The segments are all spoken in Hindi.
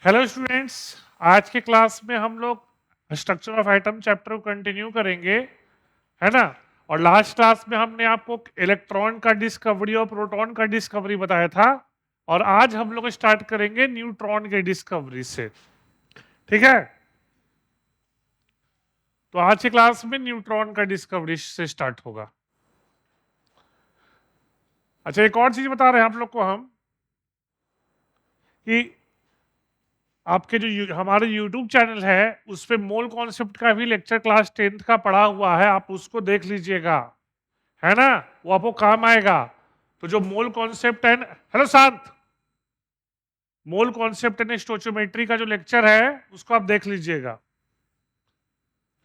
Hello students. आज के क्लास में हम लोग स्ट्रक्चर ऑफ एटम चैप्टर को कंटिन्यू करेंगे, है ना। और लास्ट क्लास में हमने आपको इलेक्ट्रॉन का डिस्कवरी और प्रोटॉन का डिस्कवरी बताया था, और आज हम लोग स्टार्ट करेंगे न्यूट्रॉन के डिस्कवरी से। ठीक है, तो आज की क्लास में न्यूट्रॉन का डिस्कवरी से स्टार्ट होगा। अच्छा, एक और चीज बता रहे हैं आप लोग को हम कि आपके जो हमारे YouTube चैनल है उस पे मोल कॉन्सेप्ट का भी लेक्चर क्लास 10th का पढ़ा हुआ है, आप उसको देख लीजिएगा, है ना। वो आपको काम आएगा। तो जो मोल कॉन्सेप्ट है, हेलो शांत, मोल कॉन्सेप्ट एंड स्टोचियोमेट्री का जो लेक्चर है उसको आप देख लीजिएगा।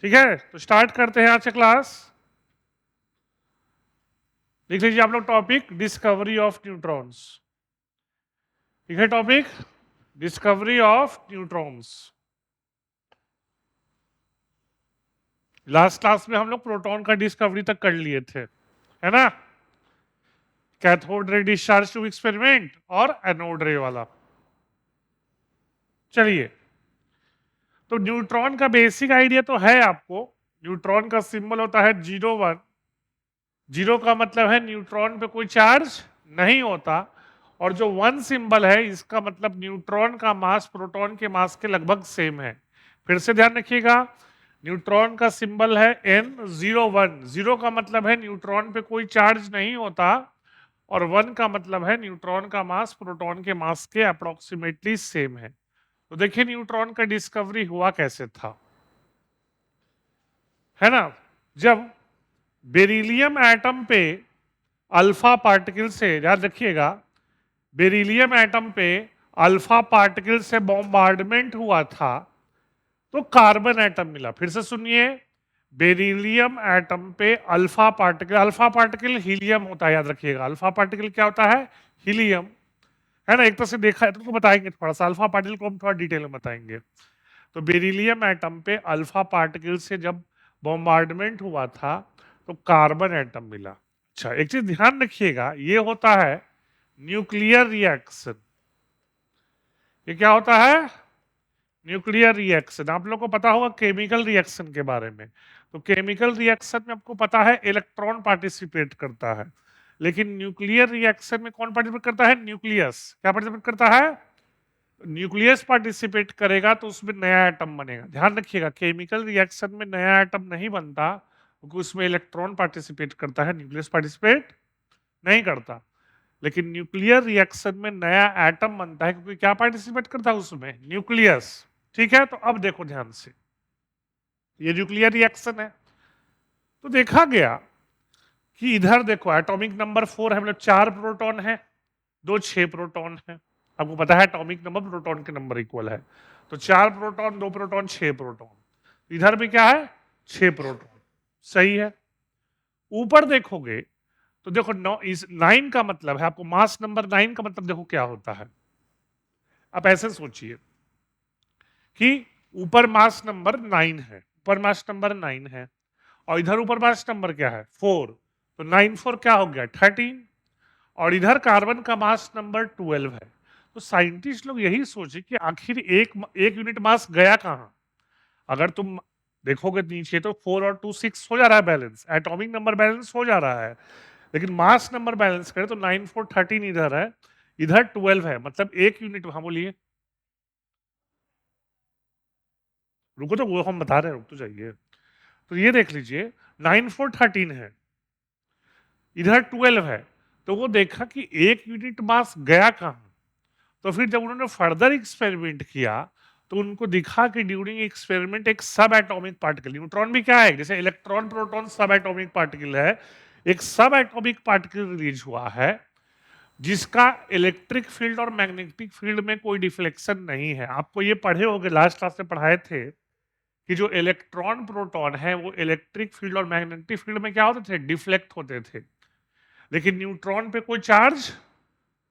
ठीक है, तो स्टार्ट करते हैं आज से क्लास। लिख लीजिए आप लोग टॉपिक डिस्कवरी ऑफ न्यूट्रॉन्स। ठीक है, topic discovery of neutrons. Last class में हम लोग प्रोटॉन का डिस्कवरी तक कर लिए थे, है ना। Cathode ray discharge tube experiment और एनोड रे वाला। चलिए, तो न्यूट्रॉन का बेसिक आइडिया तो है आपको। न्यूट्रॉन का सिंबल होता है 0 1। 0 का मतलब है न्यूट्रॉन पे कोई चार्ज नहीं होता, और जो 1 सिंबल है इसका मतलब न्यूट्रॉन का मास प्रोटॉन के मास के लगभग सेम है। फिर से ध्यान रखिएगा, न्यूट्रॉन का सिंबल है N01। 0 का मतलब है न्यूट्रॉन पे कोई चार्ज नहीं होता, और 1 का मतलब है न्यूट्रॉन का मास प्रोटॉन के मास के अप्रोक्सीमेटली सेम है। तो देखिए न्यूट्रॉन का डिस्कवरी हुआ कैसे था, है ना। जब बेरिलियम एटम पे अल्फा पार्टिकल से, याद रखिएगा, बेरिलियम एटम पे अल्फा पार्टिकल से बॉम्बार्डमेंट हुआ था तो कार्बन एटम मिला। फिर से सुनिए, बेरिलियम एटम पे अल्फा पार्टिकल हीलियम होता है, याद रखिएगा। अल्फा पार्टिकल क्या होता है? हीलियम, है ना। एक तरह से देखा है तो बताएंगे, थोड़ा सा अल्फा पार्टिकल को हम थोड़ा डिटेल में बताएंगे। तो बेरिलियम एटम पे अल्फा पार्टिकल से जब बॉम्बार्डमेंट हुआ था तो कार्बन एटम मिला। अच्छा, एक चीज ध्यान रखिएगा, ये होता है न्यूक्लियर रिएक्शन। ये क्या होता है? Nuclear reaction. आप लोग को पता होगा केमिकल रिएक्शन के बारे में। तो केमिकल रिएक्शन में आपको पता है इलेक्ट्रॉन पार्टिसिपेट करता है, लेकिन न्यूक्लियर रिएक्शन में कौन पार्टिसिपेट करता है? न्यूक्लियस। क्या पार्टिसिपेट करता है? न्यूक्लियस पार्टिसिपेट करेगा तो उसमें नया एटम बनेगा। ध्यान रखिएगा, केमिकल रिएक्शन में नया एटम नहीं बनता क्योंकि उसमें इलेक्ट्रॉन पार्टिसिपेट करता है, न्यूक्लियस पार्टिसिपेट नहीं करता। लेकिन न्यूक्लियर रिएक्शन में नया एटम बनता है क्योंकि क्या पार्टिसिपेट करता है उसमें? न्यूक्लियस। ठीक है, तो अब देखो ध्यान से, ये न्यूक्लियर रिएक्शन है। तो देखा गया कि इधर देखो एटॉमिक नंबर 4 है, मतलब 4 प्रोटॉन है, 2 6 प्रोटॉन है। आपको पता है एटॉमिक नंबर प्रोटॉन के नंबर इक्वल है, तो 4 प्रोटॉन 2 प्रोटॉन 6 प्रोटॉन। इधर भी क्या है? 6 प्रोटॉन। सही है। ऊपर देखोगे तो देखो 9 का मतलब है, आपको मास नंबर 9 का मतलब देखो क्या होता है। आप ऐसे सोचिए कि ऊपर मास नंबर 9 है, ऊपर मास नंबर 9 है, और इधर ऊपर मास नंबर क्या है? 4। तो 9 4 क्या हो गया? 13। और इधर कार्बन का मास नंबर 12 है। तो साइंटिस्ट लोग यही सोचे कि आखिर एक यूनिट मास गया कहां। अगर तुम देखोगे नीचे तो 4 और 2 6 हो जा रहा है बैलेंस, एटॉमिक नंबर बैलेंस हो जा रहा है, लेकिन मास नंबर बैलेंस करें तो 9 4 13 इधर है, इधर 12 है, मतलब एक यूनिट। हाँ बोलिए, रुको तो, वो हम बता रहे हैं, रुक तो जाइए। तो ये देख लीजिए, 9 4 13 है, इधर 12 है, तो वो देखा कि एक यूनिट मास गया कहां। तो फिर जब उन्होंने फर्दर एक्सपेरिमेंट किया तो उनको दिखा कि ड्यूरिंग एक्सपेरिमेंट एक सब एटॉमिक पार्टिकल, न्यूट्रॉन भी क्या है, जैसे इलेक्ट्रॉन प्रोटॉन सब एटॉमिक पार्टिकल है, एक सब एटॉमिक पार्टिकल रिलीज हुआ है जिसका इलेक्ट्रिक फील्ड और मैग्नेटिक फील्ड में कोई डिफ्लेक्शन नहीं है। आपको ये पढ़े होंगे, लास्ट क्लास में पढ़ाए थे कि जो इलेक्ट्रॉन प्रोटॉन है वो इलेक्ट्रिक फील्ड और मैग्नेटिक फील्ड में क्या होते थे? डिफ्लेक्ट होते थे। लेकिन न्यूट्रॉन पे कोई चार्ज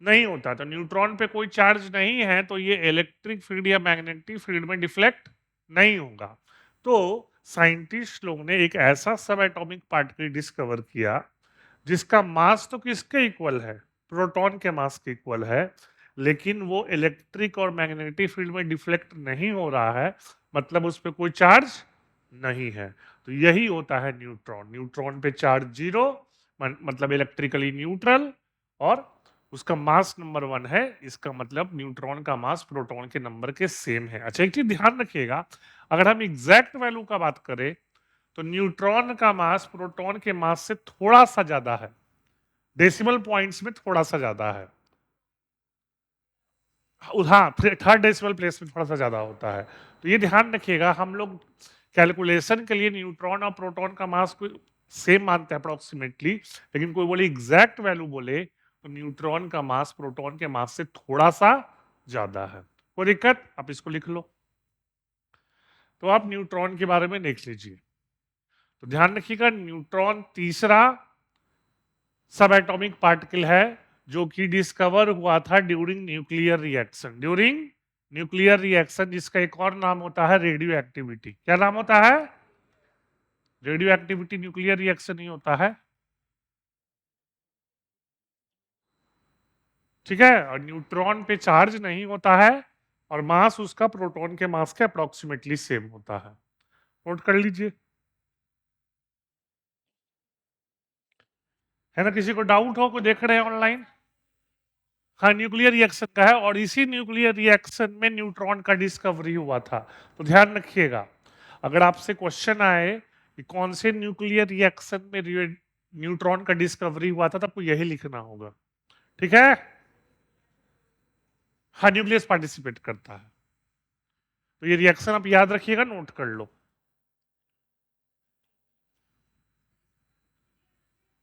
नहीं होता, तो न्यूट्रॉन पे कोई चार्ज नहीं है तो ये इलेक्ट्रिक फील्ड या मैग्नेटिक फील्ड में डिफ्लेक्ट नहीं होगा। तो साइंटिस्ट लोग ने एक ऐसा सब एटॉमिक पार्टिकल डिस्कवर किया जिसका मास तो किसके इक्वल है? प्रोटॉन के मास के इक्वल है, लेकिन वो इलेक्ट्रिक और मैग्नेटिक फील्ड में डिफ्लेक्ट नहीं हो रहा है, मतलब उस पर कोई चार्ज नहीं है। तो यही होता है न्यूट्रॉन। न्यूट्रॉन पे चार्ज जीरो, मतलब इलेक्ट्रिकली न्यूट्रल, और उसका मास नंबर 1 है। इसका मतलब न्यूट्रॉन का मास प्रोटॉन के नंबर के सेम है। अच्छा, एक चीज ध्यान रखिएगा, अगर हम एग्जैक्ट वैल्यू का बात करें तो न्यूट्रॉन का मास प्रोटॉन के मास से थोड़ा सा ज्यादा है, डेसिमल पॉइंट्स में थोड़ा सा ज्यादा है। हाँ, थर्ड डेसिमल प्लेस में थोड़ा सा ज्यादा होता है। तो ये ध्यान रखिएगा, हम लोग कैलकुलेशन के लिए न्यूट्रॉन और प्रोटॉन का मास को सेम मानते हैं अप्रोक्सीमेटली, लेकिन कोई बोले एग्जैक्ट वैल्यू बोले तो न्यूट्रॉन का मास प्रोटॉन के मास से थोड़ा सा ज्यादा है। कोई दिक्कत? आप इसको लिख लो। तो आप न्यूट्रॉन के बारे में देख लीजिए। तो ध्यान रखिएगा, न्यूट्रॉन तीसरा सब एटॉमिक पार्टिकल है जो कि डिस्कवर हुआ था during nuclear reaction. During nuclear reaction, जिसका एक और नाम होता है रेडियो एक्टिविटी। क्या नाम होता है? रेडियो एक्टिविटी न्यूक्लियर रिएक्शन ही होता है। ठीक है, और न्यूट्रॉन पे चार्ज नहीं होता है और मास उसका प्रोटॉन के मास के अप्रोक्सीमेटली सेम होता है। नोट कर लीजिए। है ना? किसी को डाउट हो, कोई देख रहे हैं ऑनलाइन? हाँ, न्यूक्लियर रिएक्शन का है, और इसी न्यूक्लियर रिएक्शन में न्यूट्रॉन का डिस्कवरी हुआ था। तो ध्यान रखिएगा, अगर आपसे क्वेश्चन आए कि कौन से न्यूक्लियर रिएक्शन में न्यूट्रॉन का डिस्कवरी हुआ था, तो आपको यही लिखना होगा। ठीक है? हाँ, न्यूक्लियस पार्टिसिपेट करता है। तो ये रिएक्शन आप याद रखिएगा, नोट कर लो।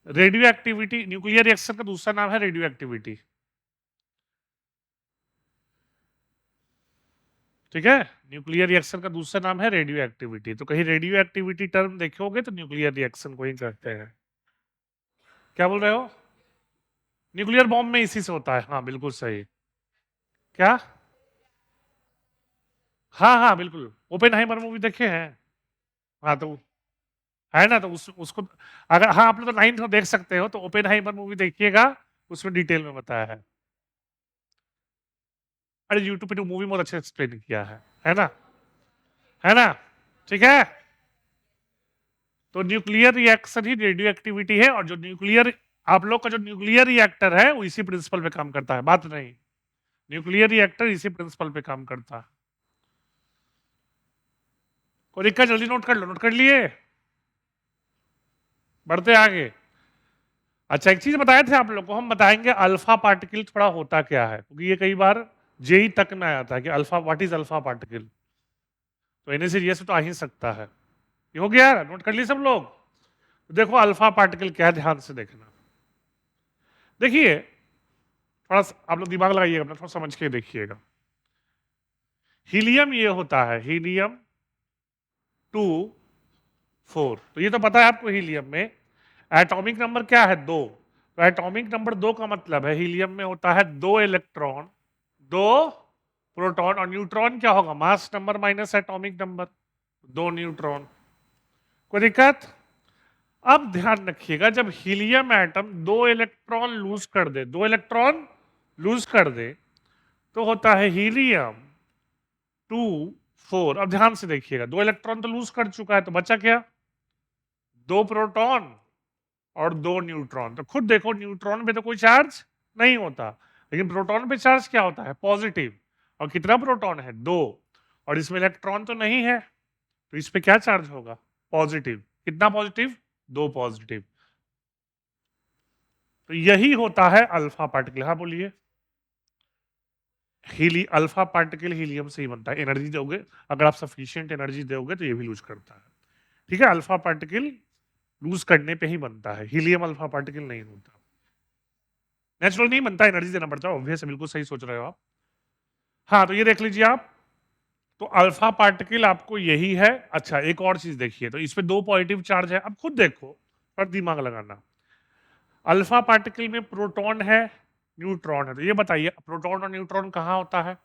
रेडियो एक्टिविटी, न्यूक्लियर रिएक्शन का दूसरा नाम है रेडियो एक्टिविटी। ठीक है, न्यूक्लियर रिएक्शन का दूसरा नाम है रेडियो एक्टिविटी। तो कहीं रेडियो एक्टिविटी टर्म देखोगे तो न्यूक्लियर रिएक्शन को ही कहते हैं। क्या बोल रहे हो? न्यूक्लियर बॉम्ब में इसी से होता है। हाँ, बिल्कुल सही। क्या? हाँ हाँ, बिल्कुल। ओपेनहाइमर मूवी देखे हैं? हाँ, तो है ना, तो उसको अगर, हाँ, आप लोग तो 9th में देख सकते हो, तो ओपेनहाइमर मूवी देखिएगा, उसमें डिटेल में बताया है। अरे यूट्यूब पे तो मूवी बहुत अच्छे एक्सप्लेन किया है ना? है ना? ठीक है। तो न्यूक्लियर रिएक्शन ही रेडियो एक्टिविटी है, और जो न्यूक्लियर, आप लोग का जो न्यूक्लियर रिएक्टर है वो इसी प्रिंसिपल पे काम करता है। बात नहीं, न्यूक्लियर रिएक्टर इसी प्रिंसिपल पे काम करता है। कोई दिक्कत? जल्दी नोट कर लो। नोट कर लिए? बढ़ते आगे। अच्छा, एक चीज बताए थे आप लोग को, हम बताएंगे अल्फा पार्टिकल थोड़ा होता क्या है, क्योंकि ये कई बार जेई तक में आया था कि alpha, what is alpha particle. तो इन्हें से ये से तो आ ही सकता है। ये हो गया? नोट कर लिए सब लोग? तो देखो अल्फा पार्टिकल क्या है, ध्यान से देखना। देखिए, थोड़ा आप लोग दिमाग लगाइएगा अपना, थोड़ा समझ के देखिएगा। हीलियम ये होता है, हीलियम 2 4। तो ये तो पता है आपको, हीलियम में एटॉमिक नंबर क्या है? 2। तो एटॉमिक नंबर 2 का मतलब है हीलियम में होता है 2 इलेक्ट्रॉन, 2 प्रोटॉन, और न्यूट्रॉन क्या होगा? Mass number minus atomic number, 2 neutron. कोई दिक्कत? अब ध्यान रखिएगा, जब हीलियम एटम 2 इलेक्ट्रॉन लूज कर दे, 2 इलेक्ट्रॉन लूज कर दे, तो होता है हीलियम 2 4। अब ध्यान से देखिएगा, 2 इलेक्ट्रॉन तो लूज कर चुका है, तो बचा क्या? 2 प्रोटॉन और 2 न्यूट्रॉन। तो खुद देखो, न्यूट्रॉन पे तो कोई चार्ज नहीं होता, लेकिन प्रोटॉन पे चार्ज क्या होता है? पॉजिटिव। और कितना प्रोटॉन है? 2। और इसमें इलेक्ट्रॉन तो नहीं है, तो इस पे क्या चार्ज होगा? पॉजिटिव। कितना पॉजिटिव? 2 पॉजिटिव। तो यही होता है अल्फा पार्टिकल। हाँ, बोलिए। अल्फा पार्टिकल हीलियम से ही बनता है। एनर्जी दोगे, अगर आप सफिशिएंट एनर्जी दोगे तो ये भी लूज करता है। ठीक है, अल्फा पार्टिकल लूज करने पे ही बनता है, हीलियम अल्फा पार्टिकल नहीं होता। नेचुरल नहीं बनता, एनर्जी देना पड़ता है। ऑब्वियस है, बिल्कुल सही सोच रहे हो आप। हाँ, तो ये देख लीजिए आप। तो अल्फा पार्टिकल आपको यही है। अच्छा, एक और चीज देखिए, तो इसमें 2 पॉजिटिव चार्ज है। अब खुद देखो, पर दिमाग लगाना। अल्फा पार्टिकल में प्रोटॉन है, न्यूट्रॉन है। तो ये बताइए, प्रोटॉन और न्यूट्रॉन कहाँ होता है?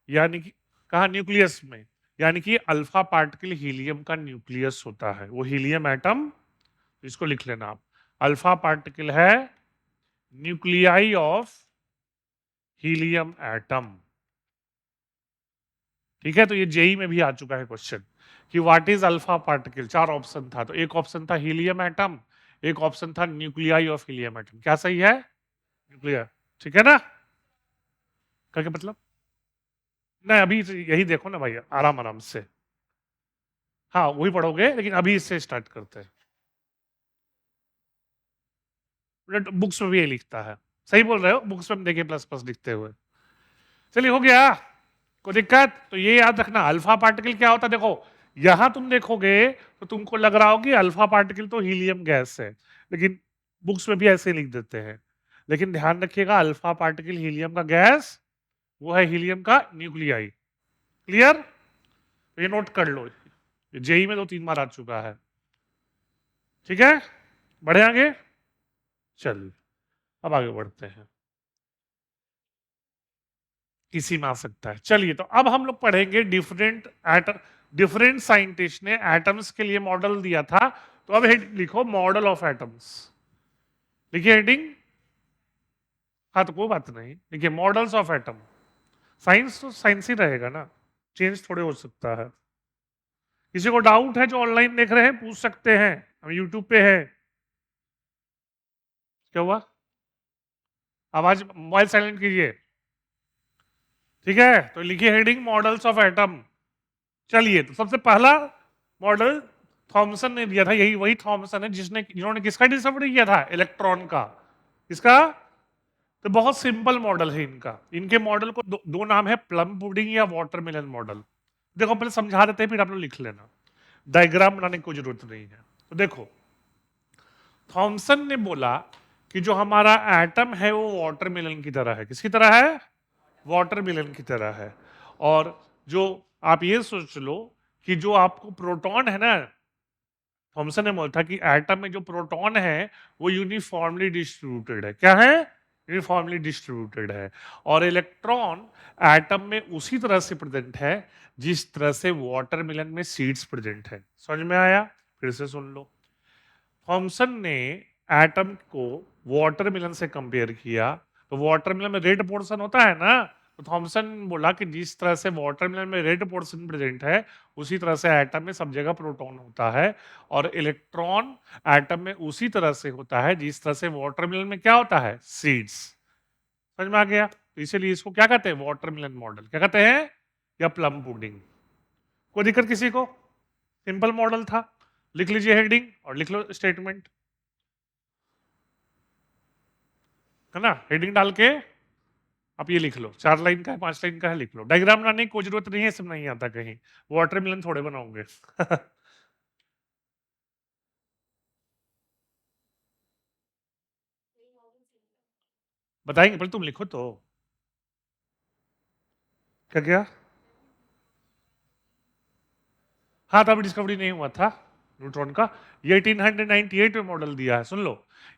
यानी कि कहाँ? न्यूक्लियस में। यानी कि अल्फा पार्टिकल हीलियम का न्यूक्लियस होता है, वो हीलियम एटम। इसको लिख लेना आप। अल्फा पार्टिकल है न्यूक्लियाई ऑफ हीलियम एटम। ठीक है, तो ये जेई में भी आ चुका है क्वेश्चन कि what is alpha particle. 4 option था, तो एक ऑप्शन था हीलियम एटम, एक ऑप्शन था न्यूक्लियाई ऑफ हीलियम एटम। क्या सही है? न्यूक्लियर। ठीक है ना? क्या मतलब? नहीं, अभी यही देखो ना भाई, आराम आराम से। हाँ, वही पढ़ोगे, लेकिन अभी इससे स्टार्ट करते हैं। बुक्स में भी यही लिखता है। सही बोल रहे हो, बुक्स में हम देखे प्लस प्लस लिखते हुए। चलिए, हो गया। कोई दिक्कत? तो ये याद रखना, अल्फा पार्टिकल क्या होता है। देखो, यहां तुम देखोगे तो तुमको लग रहा हो कि अल्फा पार्टिकल तो हीलियम गैस है, लेकिन बुक्स में भी ऐसे लिख देते हैं। लेकिन ध्यान रखिएगा, अल्फा पार्टिकल हीलियम का गैस, वो है हीलियम का न्यूक्लियाई। क्लियर? ये नोट कर लो, जेई में 2-3 बार आ चुका है। ठीक है, बढ़े आगे। चलिए, अब आगे बढ़ते हैं। किसी में आ सकता है। चलिए, तो अब हम लोग पढ़ेंगे डिफरेंट एटम। डिफरेंट साइंटिस्ट ने एटम्स के लिए मॉडल दिया था, तो अब हेड लिखो, मॉडल ऑफ एटम्स। लिखिए हेडिंग। हाँ, तो कोई बात नहीं, लिखिए मॉडल्स ऑफ एटम। साइंस तो साइंस ही रहेगा ना, चेंज थोड़े हो सकता है। किसी को डाउट है जो ऑनलाइन देख रहे हैं, पूछ सकते हैं, हम यूट्यूब पे है। क्या हुआ? आवाज, मोबाइल साइलेंट कीजिए। ठीक है, तो लिखिए हेडिंग मॉडल्स ऑफ एटम। चलिए, तो सबसे पहला मॉडल थॉमसन ने दिया था। यही वही थॉमसन है जिन्होंने किसका डिस्कवरी किया था? इलेक्ट्रॉन का। किसका? तो बहुत सिंपल मॉडल है इनका। इनके मॉडल को दो नाम है, प्लम पुडिंग या वाटरमेलन मॉडल। देखो, पहले समझा देते हैं, फिर आप लोग लिख लेना। डायग्राम बनाने की कोई जरूरत नहीं है। तो देखो, थॉमसन ने बोला कि जो हमारा एटम है वो वाटरमेलन की तरह है। किसकी तरह है? वाटरमेलन की तरह है। और जो आप ये सोच लो कि जो आपको प्रोटॉन है ना, थॉमसन ने बोला था कि एटम में जो प्रोटॉन है वो यूनिफॉर्मली डिस्ट्रीब्यूटेड है। क्या है? यूनिफॉर्मली डिस्ट्रीब्यूटेड है। और इलेक्ट्रॉन एटम में उसी तरह से प्रेजेंट है जिस तरह से वाटरमेलन में सीड्स प्रेजेंट है। समझ में आया? फिर से सुन लो। थॉमसन ने एटम को वाटरमेलन से कंपेयर किया। तो वाटरमेलन में रेड पोर्शन होता है ना, तो थॉमसन बोला कि जिस तरह से वाटरमेलन में रेड पोर्शन प्रेजेंट है, उसी तरह से एटम में सब जगह प्रोटॉन होता है। और इलेक्ट्रॉन एटम में उसी तरह से होता है जिस तरह से वाटरमेलन में क्या होता है? सीड्स। समझ में आ गया? तो इसीलिए इसको क्या कहते हैं? Watermelon model. क्या कहते हैं? या प्लम पुडिंग। कोई दिक्कत किसी को? सिंपल मॉडल था। लिख लीजिए हेडिंग और लिख लो स्टेटमेंट। है ना? हेडिंग डाल के आप ये लिख लो। 4 लाइन का है, 5 लाइन का है, लिख लो। डायग्राम बनाने की कोई जरूरत नहीं है, सब नहीं आता कहीं। वाटरमेलन थोड़े बनाओगे। बताएंगे, पहले तुम लिखो तो। क्या क्या? हाँ, तो अभी डिस्कवरी नहीं हुआ था न्यूट्रॉन का। ये 1898 में मॉडल दिया है, सुन लो।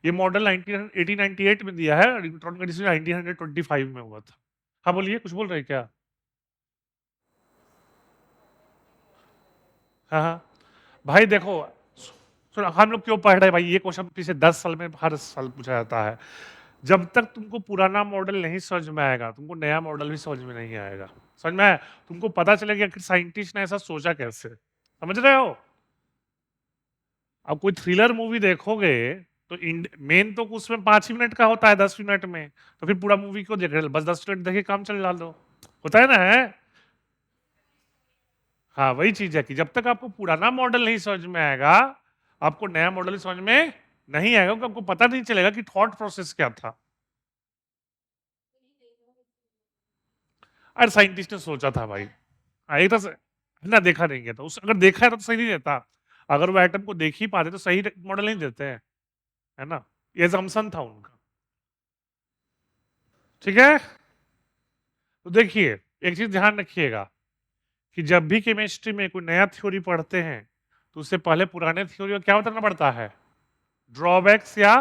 ये मॉडल 1898 में दिया है, और न्यूट्रॉन का डिस्कवरी 1925 में हुआ था। हाँ, बोलिए, कुछ बोल रहे हैं क्या? हाँ हाँ, भाई देखो, सुनो, हम लोग क्यों पढ़ रहे हैं भाई? ये क्वेश्चन पिछले 10 साल में हर साल पूछा जाता है। जब तक तुमको पुराना मॉडल नहीं समझ में आएगा, तुमको नया मॉडल भी समझ में नहीं आएगा। समझ में आया? तुमको पता चलेगा कि साइंटिस्ट ने ऐसा सोचा कैसे। समझ रहे हो? अब कोई थ्रिलर मूवी देखोगे तो मेन तो उसमें 5 ही मिनट का होता है, 10 मिनट में। तो फिर पूरा मूवी क्यों देख रहे हो? बस 10 मिनट देखे काम चला लो। होता है ना, है? हाँ, वही चीज है कि जब तक आपको पुराना मॉडल नहीं समझ में आएगा, आपको नया मॉडल समझ में नहीं आएगा, क्योंकि आपको पता नहीं चलेगा कि थॉट प्रोसेस क्या था। अरे साइंटिस्ट ने सोचा था भाई। एक तो है ना, देखा नहीं गया था। उस अगर देखा है तो सही नहीं देता। अगर वो एटम को देख ही पाते तो सही मॉडल नहीं देते हैं। है ना? ये assumption था उनका। ठीक है, तो देखिए, एक चीज ध्यान रखिएगा कि जब भी केमिस्ट्री में कोई नया थ्योरी पढ़ते हैं, तो उससे पहले पुराने थ्योरी को क्या बताना पड़ता है? ड्रॉबैक्स या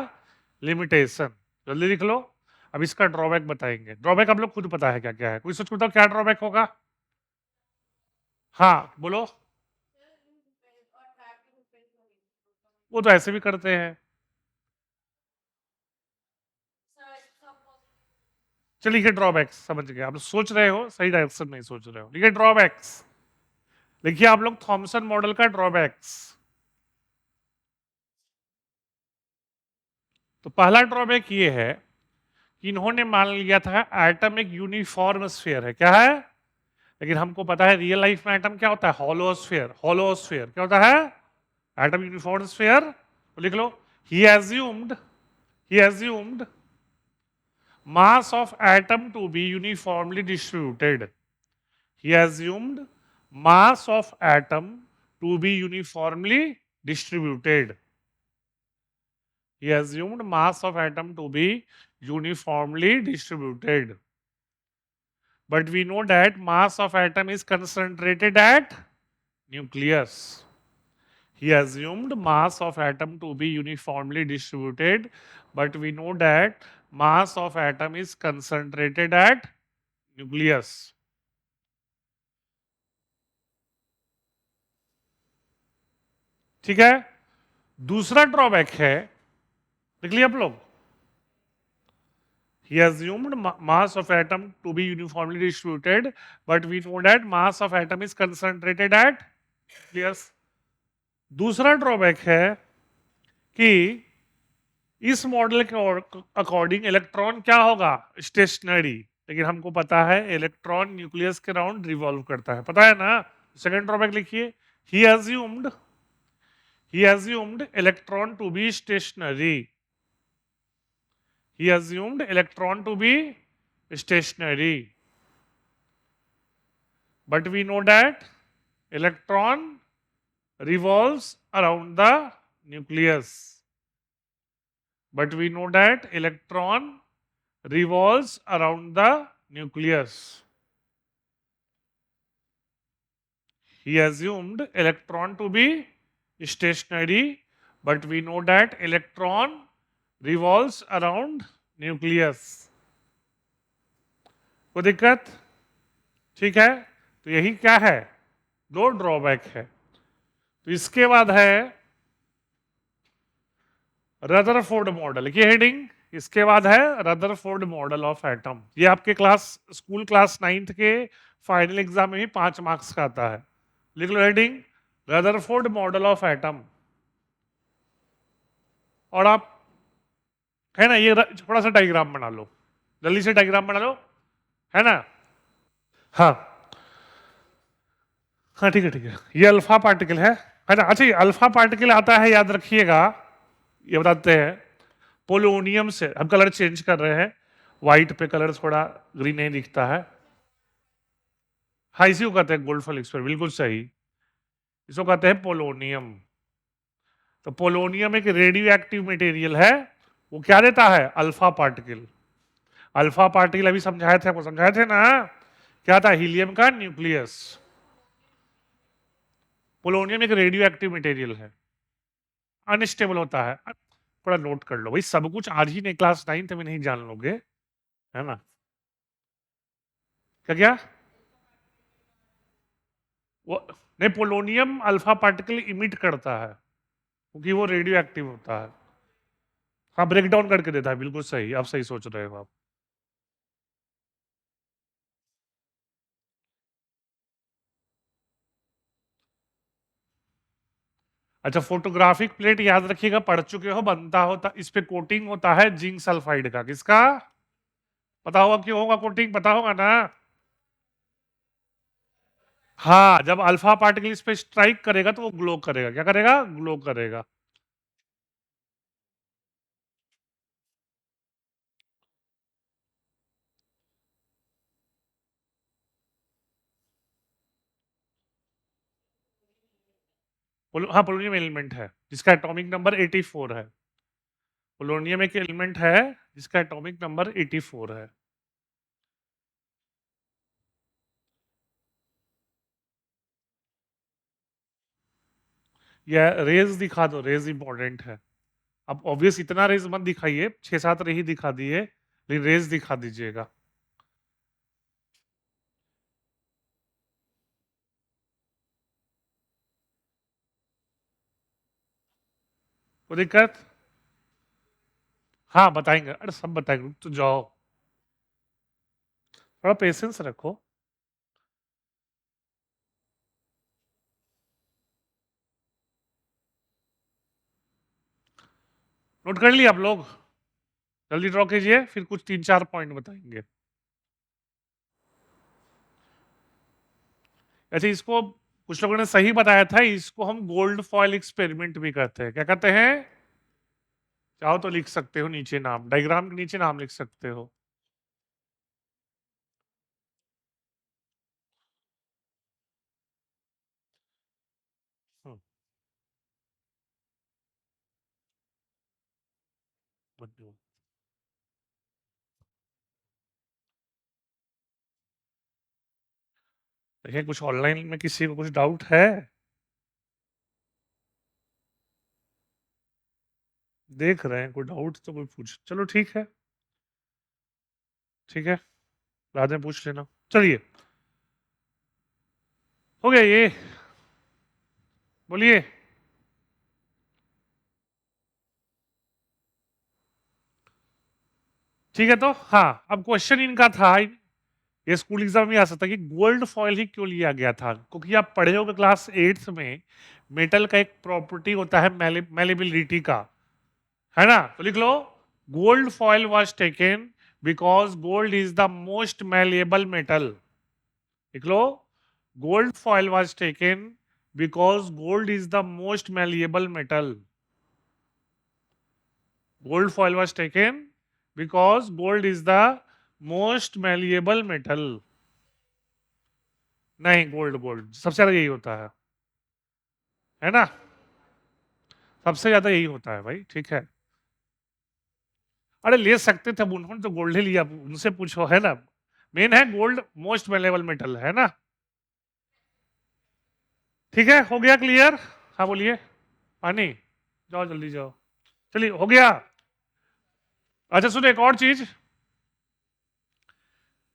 लिमिटेशन। जल्दी लिख लो। अब इसका ड्रॉबैक बताएंगे। ड्रॉबैक आप लोग खुद पता है क्या क्या है? कोई सोच बताओ क्या ड्रॉबैक होगा? हाँ, बोलो। वो तो ऐसे भी करते हैं। चलिए लिखिए ड्रॉबैक्स, समझ गए आप सोच रहे हो, सही डायरेक्शन नहीं सोच रहे हो। लिखिए ड्रॉबैक्स, लिखिए आप लोग थॉमसन मॉडल का ड्रॉबैक्स। तो पहला ड्रॉबैक ये है कि इन्होंने मान लिया था एटम एक यूनिफॉर्म स्फीयर है, क्या है, लेकिन हमको पता है रियल लाइफ में एटम क्या होता है, हॉलो स्फीयर। हॉलो स्फीयर क्या होता है, एटम यूनिफॉर्म स्फीयर। तो लिख लो, ही assumed, he assumed mass of atom to be uniformly distributed. He assumed mass of atom to be uniformly distributed. He assumed mass of atom to be uniformly distributed. But we know that mass of atom is concentrated at nucleus. He assumed mass of atom to be uniformly distributed, but we know that mass of atom is concentrated at nucleus. ठीक है। दूसरा ड्रॉबैक है, देख लिया आप लोग, he assumed mass of atom to be uniformly distributed, but we know that mass of atom is concentrated at nucleus. दूसरा ड्रॉबैक है कि इस मॉडल के अकॉर्डिंग इलेक्ट्रॉन क्या होगा, स्टेशनरी, लेकिन हमको पता है इलेक्ट्रॉन न्यूक्लियस के राउंड रिवॉल्व करता है, पता है ना। सेकंड ड्रॉबैक लिखिए, he assumed he assumed electron to be stationary. He assumed electron to be stationary, but we know that electron revolves around the nucleus. But we know that electron revolves around the nucleus. He assumed electron to be stationary, but we know that electron revolves around nucleus. कोई दिक्कत, ठीक है। तो यही क्या है, दो ड्रॉबैक है। तो इसके बाद है रदरफोर्ड मॉडल, ये हेडिंग। इसके बाद है रदरफोर्ड मॉडल ऑफ एटम। ये आपके स्कूल क्लास 9th के फाइनल एग्जाम में ही 5 मार्क्स का आता है। लिख लो heading, Rutherford model of atom. और आप है ना, ये थोड़ा सा डायग्राम बना लो, जल्दी से डायग्राम बना लो, है ना। हाँ हाँ, ठीक है ठीक है। ये अल्फा पार्टिकल है ना। अच्छा, ये अल्फा पार्टिकल आता है, याद रखिएगा, ये बताते हैं पोलोनियम से। हम कलर चेंज कर रहे हैं, व्हाइट पे कलर थोड़ा ग्रीन नहीं दिखता है। हाँ, इसी को कहते हैं गोल्ड फ्लिक्स पर, बिल्कुल सही, इसको कहते हैं पोलोनियम। तो पोलोनियम एक रेडियो एक्टिव मटेरियल है, वो क्या देता है, अल्फा पार्टिकल। अल्फा पार्टिकल अभी समझाए थे, आपको समझाए थे ना, क्या था, हीलियम का न्यूक्लियस। पोलोनियम एक रेडियो एक्टिव मटेरियल है, अनस्टेबल होता है। थोड़ा नोट कर लो भाई, सब कुछ आज ही नहीं, क्लास 9th में नहीं जान लोगे, है ना। क्या क्या, वो नहीं, पोलोनियम अल्फा पार्टिकल इमिट करता है क्योंकि वो रेडियो एक्टिव होता है। हाँ, ब्रेक डाउन करके देता है, बिल्कुल सही, आप सही सोच रहे हो आप। अच्छा, फोटोग्राफिक प्लेट याद रखिएगा, पढ़ चुके हो, बनता होता, इस पे कोटिंग होता है जिंक सल्फाइड का। किसका, पता होगा क्यों होगा कोटिंग, पता होगा ना। हाँ, जब अल्फा पार्टिकल इस पे स्ट्राइक करेगा तो वो ग्लो करेगा, क्या करेगा, ग्लो करेगा। हाँ, पोलोनियम एलिमेंट है जिसका एटॉमिक नंबर 84 है। पोलोनियम एक एलिमेंट है जिसका एटॉमिक नंबर 84 है। या रेज दिखा दो, रेज इंपॉर्टेंट है। अब ऑब्वियस इतना रेज मत दिखाइए, 6-7 रे ही दिखा दिए, लेकिन रेज दिखा दीजिएगा। कोई दिक्कत, हाँ बताएंगे, अरे सब बताएंगे, रुक तो जाओ। थोड़ा पेशेंस रखो। नोट कर लिया आप लोग? जल्दी ड्रॉ कीजिए, फिर कुछ 3-4 पॉइंट बताएंगे। अच्छा, इसको कुछ लोगों ने सही बताया था, इसको हम गोल्ड फॉयल एक्सपेरिमेंट भी कहते हैं। क्या कहते हैं? चाहो तो लिख सकते हो नीचे नाम, डायग्राम के नीचे नाम लिख सकते हो। हम्म, धन्यवाद। देखिए, कुछ ऑनलाइन में किसी को कुछ डाउट है? देख रहे हैं, कोई डाउट तो कोई पूछ, चलो ठीक है, ठीक है, बाद में पूछ लेना। चलिए, हो गया ये, बोलिए। ठीक है, तो हाँ, अब क्वेश्चन इनका था, ये स्कूल एग्जाम में आ सकता है कि गोल्ड फॉयल ही क्यों लिया गया था, क्योंकि आप पढ़े होगे क्लास 8th में, मेटल का एक प्रॉपर्टी होता है मेलेबिलिटी का, है ना? तो लिख लो, gold foil was taken because gold is the most malleable metal. लिख लो, gold foil was taken because gold is the most malleable metal. Gold foil was taken because gold is the most malleable metal. नहीं, गोल्ड गोल्ड सबसे ज्यादा यही होता है ना? सबसे ज्यादा यही होता है भाई, ठीक है। अरे ले सकते थे, अब उन्होंने तो गोल्ड ही लिया, उनसे पूछो, है ना? मेन है गोल्ड मोस्ट मैलेबल मेटल, है ना? ठीक है, हो गया क्लियर? हाँ बोलिए। पानी, जाओ जल्दी जाओ। चलिए, हो गया। अच्छा सुनो, एक और चीज।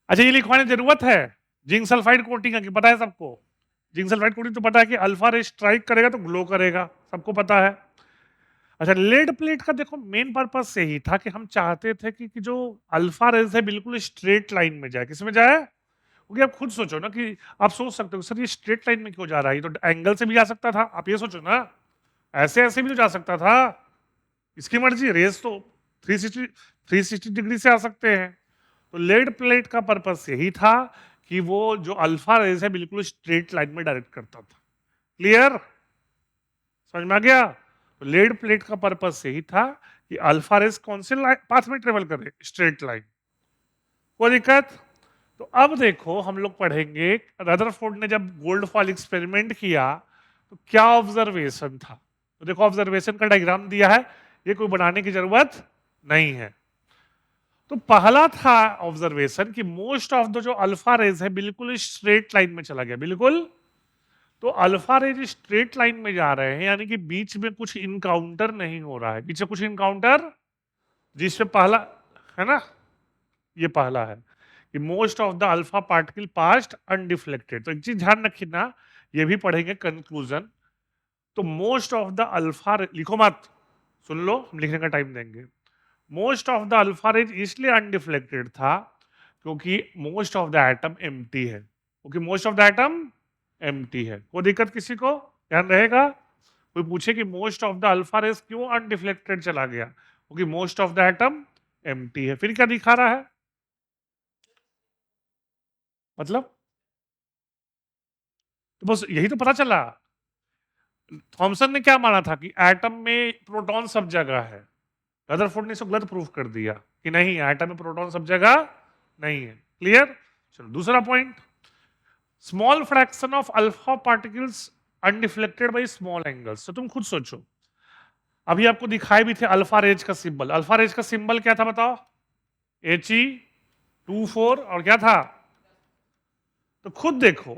अच्छा, ये लिखवाने की जरूरत है, जिंक सल्फाइड कोटिंग की पता है सबको? जिंक सल्फाइड कोटिंग तो पता है कि अल्फा रे स्ट्राइक करेगा तो ग्लो करेगा, सबको पता है। अच्छा, लेड प्लेट का देखो मेन पर्पस यही था कि हम चाहते थे कि जो अल्फा रेज है बिल्कुल स्ट्रेट लाइन में जाए। किस में जाए? क्योंकि आप खुद सोचो ना, कि आप सोच सकते हो सर ये स्ट्रेट लाइन में क्यों जा रहा है, ये तो एंगल से भी जा सकता था, आप ये सोचो ना, ऐसे ऐसे भी तो जा सकता था। इसकी मर्जी, रेस तो 360 360 डिग्री से आ सकते हैं। तो लेड प्लेट का पर्पस यही था कि वो जो अल्फा रेज है बिल्कुल स्ट्रेट लाइन में डायरेक्ट करता था। क्लियर? समझ में आ गया? तो लेड प्लेट का पर्पस यही था कि अल्फा रेज कौन से पाथ में ट्रेवल करे, स्ट्रेट लाइन। कोई दिक्कत? तो अब देखो, हम लोग पढ़ेंगे रदरफोर्ड ने जब गोल्ड फॉल एक्सपेरिमेंट किया तो क्या ऑब्जर्वेशन था। तो देखो, ऑब्जर्वेशन का डायग्राम दिया है, ये कोई बनाने की जरूरत नहीं है। तो पहला था ऑब्जर्वेशन कि मोस्ट ऑफ द जो अल्फा रेज है बिल्कुल स्ट्रेट लाइन में चला गया, बिल्कुल। तो अल्फा रेज स्ट्रेट लाइन में जा रहे हैं, यानी कि बीच में कुछ इनकाउंटर नहीं हो रहा है, बीच में कुछ इनकाउंटर, जिसमें पहला, है ना, ये पहला है कि most of the alpha particle past undeflected. तो एक चीज ध्यान रखना, ये भी पढ़ेंगे कंक्लूजन। तो मोस्ट ऑफ द अल्फा, लिखो मत, सुन लो, हम लिखने का टाइम देंगे। Most of the alpha rays इसलिए अनडिफ्लेक्टेड था क्योंकि most of the atom empty है, क्योंकि most of the atom empty है। कोई दिक्कत किसी को? ध्यान रहेगा? कोई पूछे कि most of the alpha rays क्यों अनडिफ्लेक्टेड चला गया, क्योंकि most of the atom empty है। फिर क्या दिखा रहा है मतलब? तो बस यही तो पता चला। थॉमसन ने क्या माना था कि एटम में प्रोटॉन सब जगह है, रदरफोर्ड ने इसको गलत प्रूफ कर दिया कि नहीं, एटम में प्रोटॉन सब जगह नहीं है। क्लियर? चलो, दूसरा point, small fraction of alpha particles undeflected by small angles. तो तुम खुद सोचो, अभी आपको दिखाए भी थे अल्फा रेज का सिंबल, अल्फा रेज का सिंबल क्या था बताओ? He24, और क्या था? तो खुद देखो,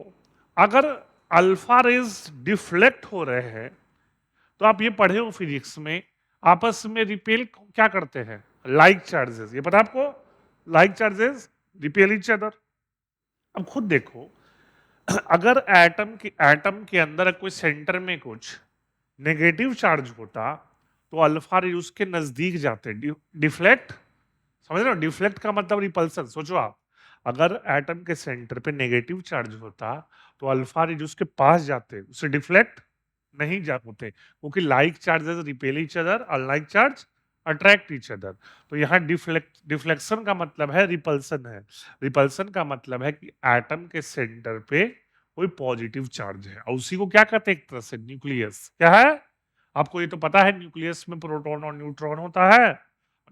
अगर अल्फा रेज डिफ्लेक्ट हो रहे हैं, तो आप ये पढ़े हो फिजिक्स में, आपस में रिपेल क्या करते हैं? लाइक चार्जेस, ये पता आपको? Like charges repel each other. अब खुद देखो, अगर एटम के अंदर कोई सेंटर में कुछ नेगेटिव चार्ज होता तो अल्फा रे उसके नजदीक जाते, डिफ्लेक्ट। समझ रहे हो? डिफ्लेक्ट का मतलब रिपल्सन। सोचो आप, अगर एटम के सेंटर पे नेगेटिव चार्ज होता तो अल्फा रेज उसके पास जाते, उसे डिफ्लेक्ट नहीं जा होते, क्योंकि like charges repel each other, unlike charge attract each other. तो यहाँ डिफ्लेक्शन का मतलब है रिपल्सन है। रिपल्सन का मतलब है कि एटम के सेंटर पे कोई पॉजिटिव चार्ज है, और उसी को क्या कहते हैं एक तरह से न्यूक्लियस। क्या है? आपको ये तो पता है, न्यूक्लियस में प्रोटॉन और न्यूट्रॉन होता है।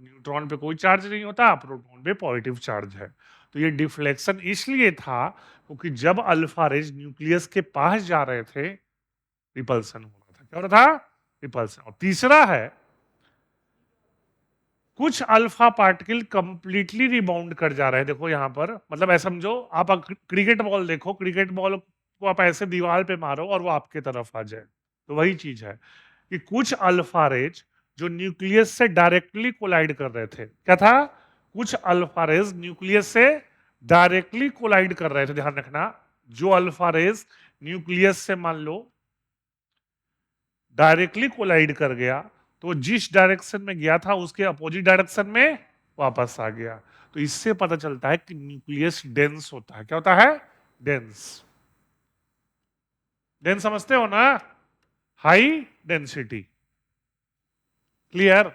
न्यूट्रॉन पे कोई चार्ज नहीं होता, प्रोटॉन पे पॉजिटिव चार्ज है। तो ये डिफ्लेक्शन इसलिए था क्योंकि जब अल्फा रेज न्यूक्लियस के पास जा रहे थे, रिपल्सन हो रहा था। क्या हो रहा था? रिपल्सन। और तीसरा है, कुछ अल्फा पार्टिकल कंप्लीटली रिबाउंड कर जा रहे हैं। देखो यहां पर, मतलब ऐसा समझो, आप क्रिकेट बॉल देखो, क्रिकेट बॉल को आप ऐसे दीवार पे मारो और वो आपके तरफ आ जाए, तो वही चीज है कि कुछ अल्फा रेज जो न्यूक्लियस से डायरेक्टली कोलाइड कर रहे थे। क्या था? कुछ अल्फा रेज न्यूक्लियस से डायरेक्टली कोलाइड कर रहे थे। ध्यान रखना, जो अल्फा रेज न्यूक्लियस से मान लो डायरेक्टली कोलाइड कर गया, तो जिस डायरेक्शन में गया था उसके अपोजिट डायरेक्शन में वापस आ गया। तो इससे पता चलता है कि न्यूक्लियस डेंस होता है। क्या होता है? डेंस। डेंस समझते हो ना? High density. क्लियर?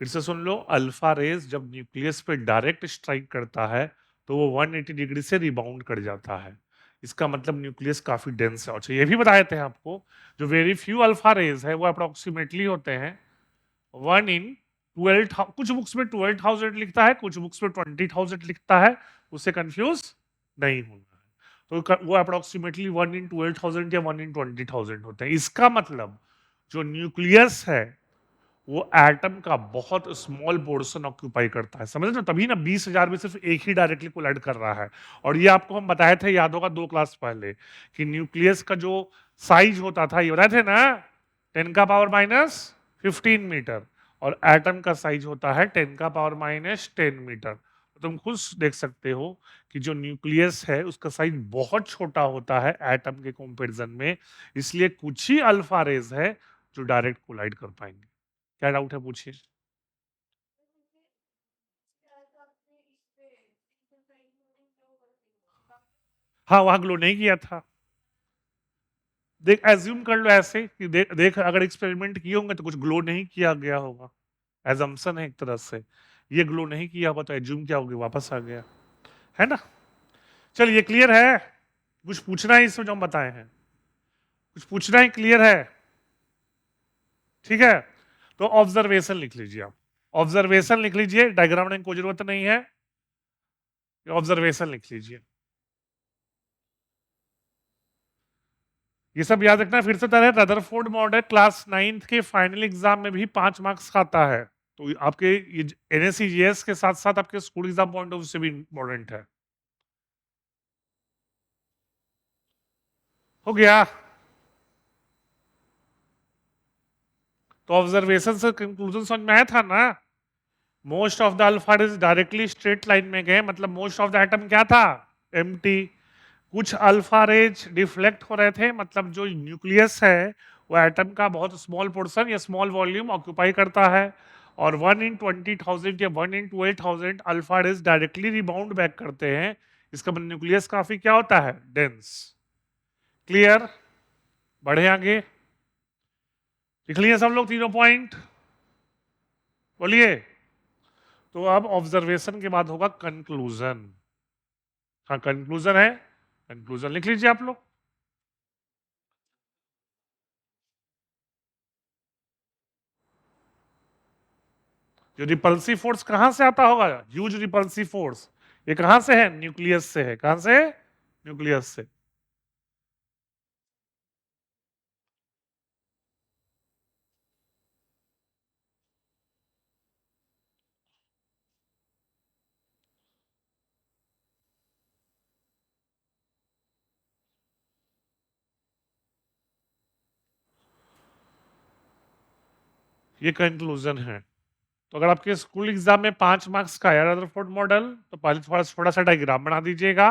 फिर से सुन लो, अल्फा रेज जब न्यूक्लियस पे डायरेक्ट स्ट्राइक करता है तो वो 180 डिग्री से रिबाउंड कर जाता है। इसका मतलब न्यूक्लियस काफी डेंस है। अच्छा, ये भी बताए थे आपको, जो वेरी फ्यू अल्फा रेज है वो अप्रोक्सीमेटली होते हैं 1 in 12। कुछ बुक्स में 12,000 लिखता है, कुछ बुक्स में 20,000 लिखता है, उससे कंफ्यूज नहीं होना है। तो वो अप्रोक्सीमेटली 1 in 12,000 या 1 in 20,000 होते हैं। इसका मतलब जो न्यूक्लियस है वो एटम का बहुत स्मॉल पोर्शन ऑक्यूपाई करता है। समझ रहे हो? तभी ना 20,000 में सिर्फ एक ही डायरेक्टली कोलाइड कर रहा है। और ये आपको हम बताए थे, याद होगा 2 क्लास पहले, कि न्यूक्लियस का जो साइज होता था, ये बताए थे ना, 10⁻⁻15 मीटर, और एटम का साइज होता है 10⁻⁻10 मीटर। तो तुम खुद देख सकते हो कि जो न्यूक्लियस है उसका साइज बहुत छोटा होता है एटम के कंपैरिजन में। इसलिए कुछ ही अल्फा रेज है जो डायरेक्ट कोलाइड कर पाएंगे। क्या डाउट है, पूछिए। हाँ, वहां ग्लो नहीं किया था। देख, एज्यूम कर लो ऐसे कि देख अगर एक्सपेरिमेंट किए होंगे तो कुछ ग्लो नहीं किया गया होगा। एजम्पशन है एक तरह से। ये ग्लो नहीं किया होगा तो एज्यूम क्या होगी, वापस आ गया। है ना? चलिए, क्लियर है? कुछ पूछना है इसमें जो हम बताए हैं? कुछ पूछना है? क्लियर है? ठीक है, तो ऑब्जर्वेशन लिख लीजिए आप। ऑब्जर्वेशन लिख लीजिए, डायग्राम बनाने की कोई जरूरत नहीं है। ऑब्जर्वेशन लिख लीजिए। ये सब याद रखना। फिर से तरह रदरफोर्ड मॉडल क्लास 9th के फाइनल एग्जाम में भी 5 मार्क्स का आता है। तो आपके ये एनएससीजीएस के साथ साथ आपके school exam point of view से भी इंपॉर्टेंट है। हो गया? तो ऑब्जर्वेशन से कंक्लूजन समझ में आया था ना? Most of the alpha rays directly straight line में गए, मतलब मोस्ट ऑफ द एटम क्या था? एम्प्टी। कुछ अल्फा रेज डिफ्लेक्ट हो रहे थे, मतलब जो न्यूक्लियस है वो एटम का बहुत स्मॉल पोर्शन या स्मॉल वॉल्यूम ऑक्यूपाई करता है। और 1 in 20,000 या 1 in 12,000 alpha rays directly rebound back करते हैं। इसका मतलब न्यूक्लियस काफी क्या होता है? डेंस। क्लियर? बढ़े आगे। लिख लिए सब लोग तीनों पॉइंट? बोलिए। तो अब ऑब्जर्वेशन के बाद होगा कंक्लूजन। हाँ, कंक्लूजन है। कंक्लूजन लिख लीजिए आप लोग। जो रिपल्सिव फोर्स कहां से आता होगा? Huge repulsive force. ये कहां से है? न्यूक्लियस से है। कहां से? न्यूक्लियस से। ये कंक्लूजन है। तो अगर आपके स्कूल एग्जाम में 5 मार्क्स का है रदरफोर्ड मॉडल, तो पहले थोड़ा थोड़ा सा डायग्राम बना दीजिएगा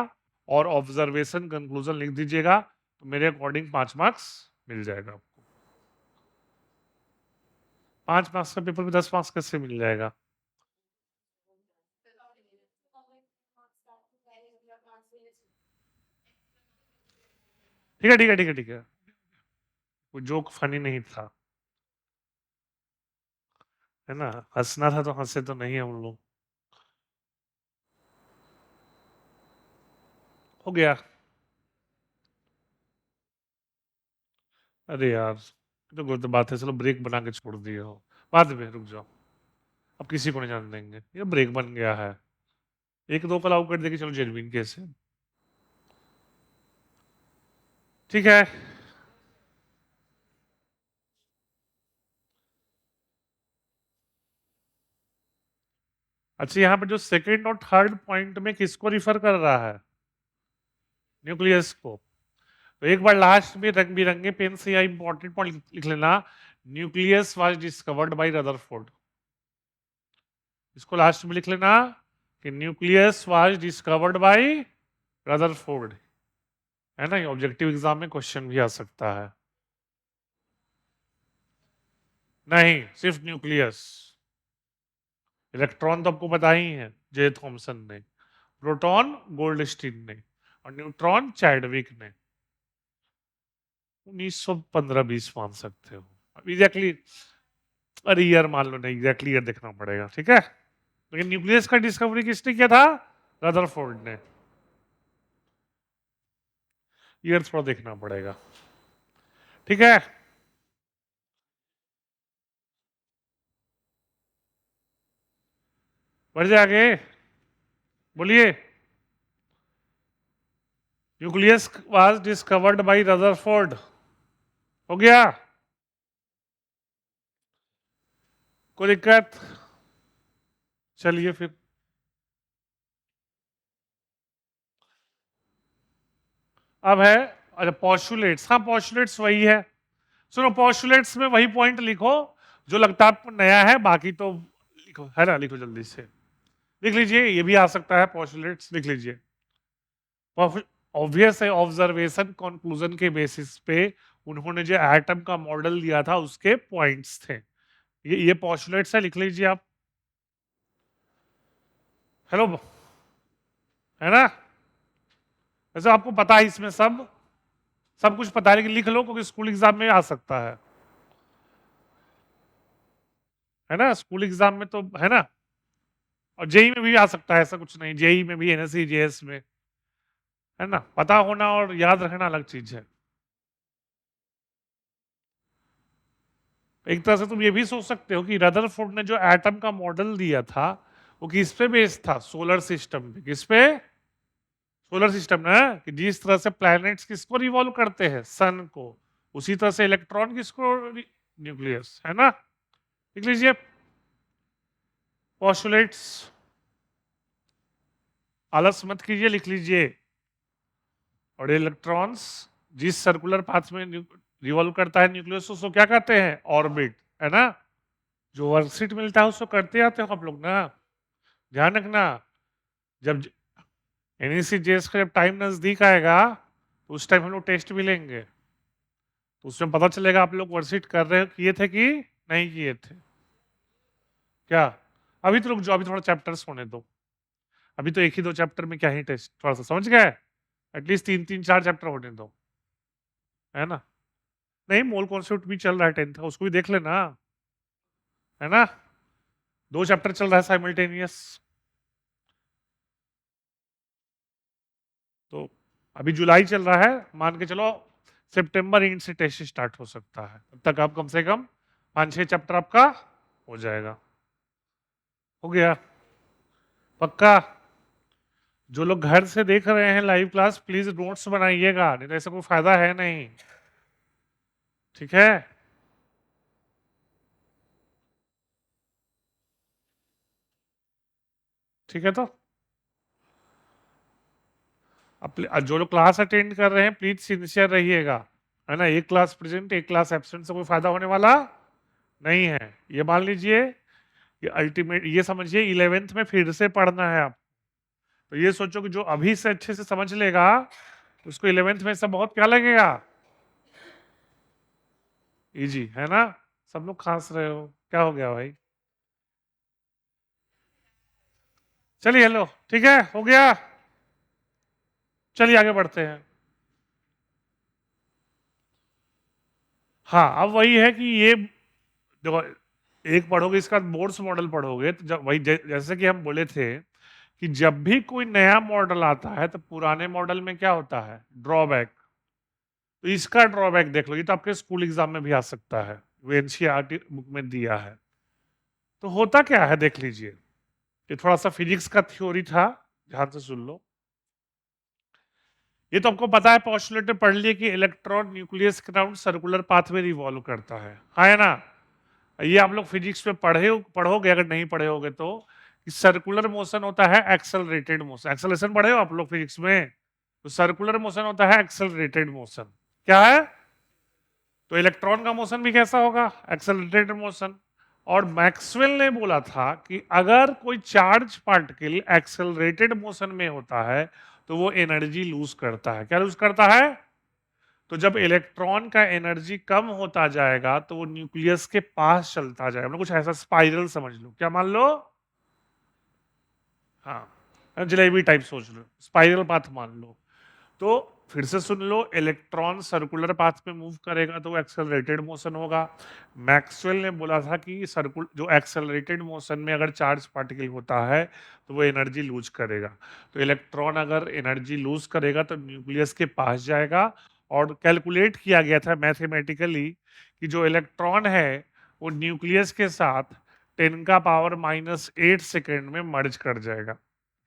और ऑब्जर्वेशन कंक्लूजन लिख दीजिएगा, तो मेरे अकॉर्डिंग 5 मार्क्स मिल जाएगा आपको। 5 मार्क्स का पेपर में 10 मार्क्स कैसे मिल जाएगा? ठीक है ठीक है ठीक है ठीक है, वो जोक फनी नहीं था, है ना, हंसना था तो हंसे तो नहीं हम लोग। हो गया। अरे यार ये तो गलत बात है, चलो ब्रेक बना के छोड़ दिए हो, बाद में रुक जाओ, अब किसी को नहीं जान देंगे, ये ब्रेक बन गया है, एक दो को अलाउ कर देंगे, चलो जेनविन केस है, ठीक है। अच्छा यहाँ पर जो सेकंड और थर्ड पॉइंट में किसको रिफर कर रहा है, न्यूक्लियस को। तो एक बार लास्ट में रंग बिरंगे पेन से यह इंपॉर्टेंट पॉइंट लिख लेना, nucleus was discovered by Rutherford, इसको लास्ट में लिख लेना कि nucleus was discovered by Rutherford, है ना, ये ऑब्जेक्टिव एग्जाम में क्वेश्चन भी आ सकता है। नहीं सिर्फ न्यूक्लियस, इलेक्ट्रॉन तो आपको पता ही है, जे थॉमसन ने, प्रोटॉन गोल्डस्टीन ने, और न्यूट्रॉन चैडविक ने। 1915-20 मान सकते हो, एग्जैक्टली, अरे ईयर मान लो, नहीं एग्जैक्टली ईयर देखना पड़ेगा, ठीक है। लेकिन न्यूक्लियस का डिस्कवरी किसने किया था, रदरफोर्ड ने, ईयर थोड़ा देखना पड़ेगा, ठीक है। बढ़ जाए आगे, बोलिए। Nucleus was discovered by Rutherford, हो गया, कोई दिक्कत, चलिए फिर। अब है, अच्छा पॉस्टुलेट्स, हाँ पॉस्टुलेट्स वही है, सुनो पॉस्टुलेट्स में वही पॉइंट लिखो जो लगता है आपको नया है, बाकी तो लिखो, है ना, लिखो जल्दी से, लिख लीजिए, ये भी आ सकता है, पॉस्टुलेट्स लिख लीजिए। ऑब्वियस है, ऑब्जर्वेशन कंक्लूजन के बेसिस पे उन्होंने जो एटम का मॉडल दिया था उसके पॉइंट्स थे, ये पॉस्टुलेट्स है, लिख लीजिए आप, हेलो, है ना, वैसे आपको पता है इसमें सब सब कुछ पता है, लेकिन लिख लो क्योंकि स्कूल एग्जाम में आ सकता है ना, स्कूल एग्जाम में तो, है ना, और जेई में भी आ सकता है, ऐसा कुछ नहीं, जेई में भी, एनएससी जेएस में, है ना, पता होना और याद रखना अलग चीज है। एक तरह से तुम ये भी सोच सकते हो कि रदरफोर्ड ने जो एटम का मॉडल दिया था वो किस पे बेस्ड था, सोलर सिस्टम पे, किस पे, सोलर सिस्टम ना, कि जिस तरह से प्लैनेट्स किसको रिवॉल्व करते हैं, सन को, उसी तरह से इलेक्ट्रॉन किसको, न्यूक्लियस, है ना, लिख लीजिए पोस्टुलेट्स, आलस मत कीजिए, लिख लीजिए। और इलेक्ट्रॉन्स जिस सर्कुलर पाथ में रिवॉल्व करता है न्यूक्लियस, उसको क्या कहते हैं, ऑर्बिट, है ना, जो वर्कशीट मिलता है उसको करते आते हो आप लोग ना, ध्यान रखना, जब एनईसी जेएस का जब टाइम नजदीक आएगा तो उस टाइम हम लोग टेस्ट भी लेंगे, तो उसमें पता चलेगा आप लोग वर्कशीट कर रहे किए थे कि नहीं किए थे, क्या, अभी तो रुक जाओ, अभी थोड़ा चैप्टर्स होने दो, अभी तो एक ही दो चैप्टर में क्या ही टेस्ट, थोड़ा सा समझ गए, एटलीस्ट 3-3-4 चैप्टर होने दो, है ना, नहीं मोल कॉन्सेप्ट भी चल रहा है 10th का, उसको भी देख लेना, है ना, 2 चैप्टर चल रहा है साइमल्टेनियस, तो अभी जुलाई चल रहा है, मान के चलो सितंबर एंड से टेस्ट स्टार्ट हो सकता है, तब तक आप कम से कम 5-6 चैप्टर आपका हो जाएगा, हो गया, पक्का। जो लोग घर से देख रहे हैं लाइव क्लास, प्लीज नोट्स बनाइएगा, नहीं तो ऐसा कोई फायदा है नहीं, ठीक है। ठीक है, तो जो लोग क्लास अटेंड कर रहे हैं प्लीज सिंसियर रहिएगा, है ना, एक क्लास प्रेजेंट एक क्लास एब्सेंट से कोई फायदा होने वाला नहीं है, ये मान लीजिए, ये अल्टीमेट, ये समझिए 11th में फिर से पढ़ना है आप, तो ये सोचो कि जो अभी से अच्छे से समझ लेगा उसको 11th में सब बहुत क्या लगेगा, इजी, है ना, सब लोग खांस रहे हो, क्या हो गया भाई, चलिए हेलो, ठीक है, हो गया, चलिए आगे बढ़ते हैं। हाँ, अब वही है कि ये देखो, एक पढ़ोगे इसका बोर्ड्स मॉडल पढ़ोगे तो जब वही जैसे कि हम बोले थे कि जब भी कोई नया मॉडल आता है तो पुराने मॉडल में क्या होता है, ड्रॉबैक। तो इसका ड्रॉबैक देख लो, ये तो आपके स्कूल एग्जाम में भी आ सकता है, वो एनसीईआरटी बुक में दिया है। तो होता क्या है देख लीजिए, ये थोड़ा सा फिजिक्स का थ्योरी था, ध्यान से सुन लो। ये तो आपको पता है, पोस्टुलेट में पढ़ लिए कि इलेक्ट्रॉन न्यूक्लियस के अराउंड सर्कुलर पाथ में रिवॉल्व करता है, हाँ है ना। ये आप लोग फिजिक्स में पढ़ोगे, अगर नहीं पढ़े होगे तो, कि सर्कुलर मोशन होता है एक्सेलरेटेड मोशन। एक्सेलरेशन पढ़े हो आप लोग फिजिक्स में, तो सर्कुलर मोशन होता है एक्सेलरेटेड मोशन। क्या है? तो इलेक्ट्रॉन का मोशन भी कैसा होगा, एक्सेलरेटेड मोशन। और मैक्सवेल ने बोला था कि अगर कोई चार्ज पार्टिकल एक्सेलरेटेड मोशन में होता है तो वो एनर्जी लूज करता है। क्या लूज करता है? तो जब इलेक्ट्रॉन का एनर्जी कम होता जाएगा तो वो न्यूक्लियस के पास चलता जाएगा, मतलब कुछ ऐसा स्पाइरल समझ लो, क्या मान लो, हाँ जलेबी टाइप सोच लो, स्पाइरल पाथ मान लो। तो फिर से सुन लो, इलेक्ट्रॉन सर्कुलर पाथ में मूव करेगा तो वो एक्सेलरेटेड मोशन होगा। मैक्सवेल ने बोला था कि सर्कुल जो एक्सेलरेटेड मोशन में अगर चार्ज पार्टिकल होता है तो वो एनर्जी लूज करेगा। तो इलेक्ट्रॉन अगर एनर्जी लूज करेगा तो न्यूक्लियस के पास जाएगा। और कैलकुलेट किया गया था मैथमेटिकली कि जो इलेक्ट्रॉन है वो न्यूक्लियस के साथ 10⁻⁻8 सेकेंड में मर्ज कर जाएगा।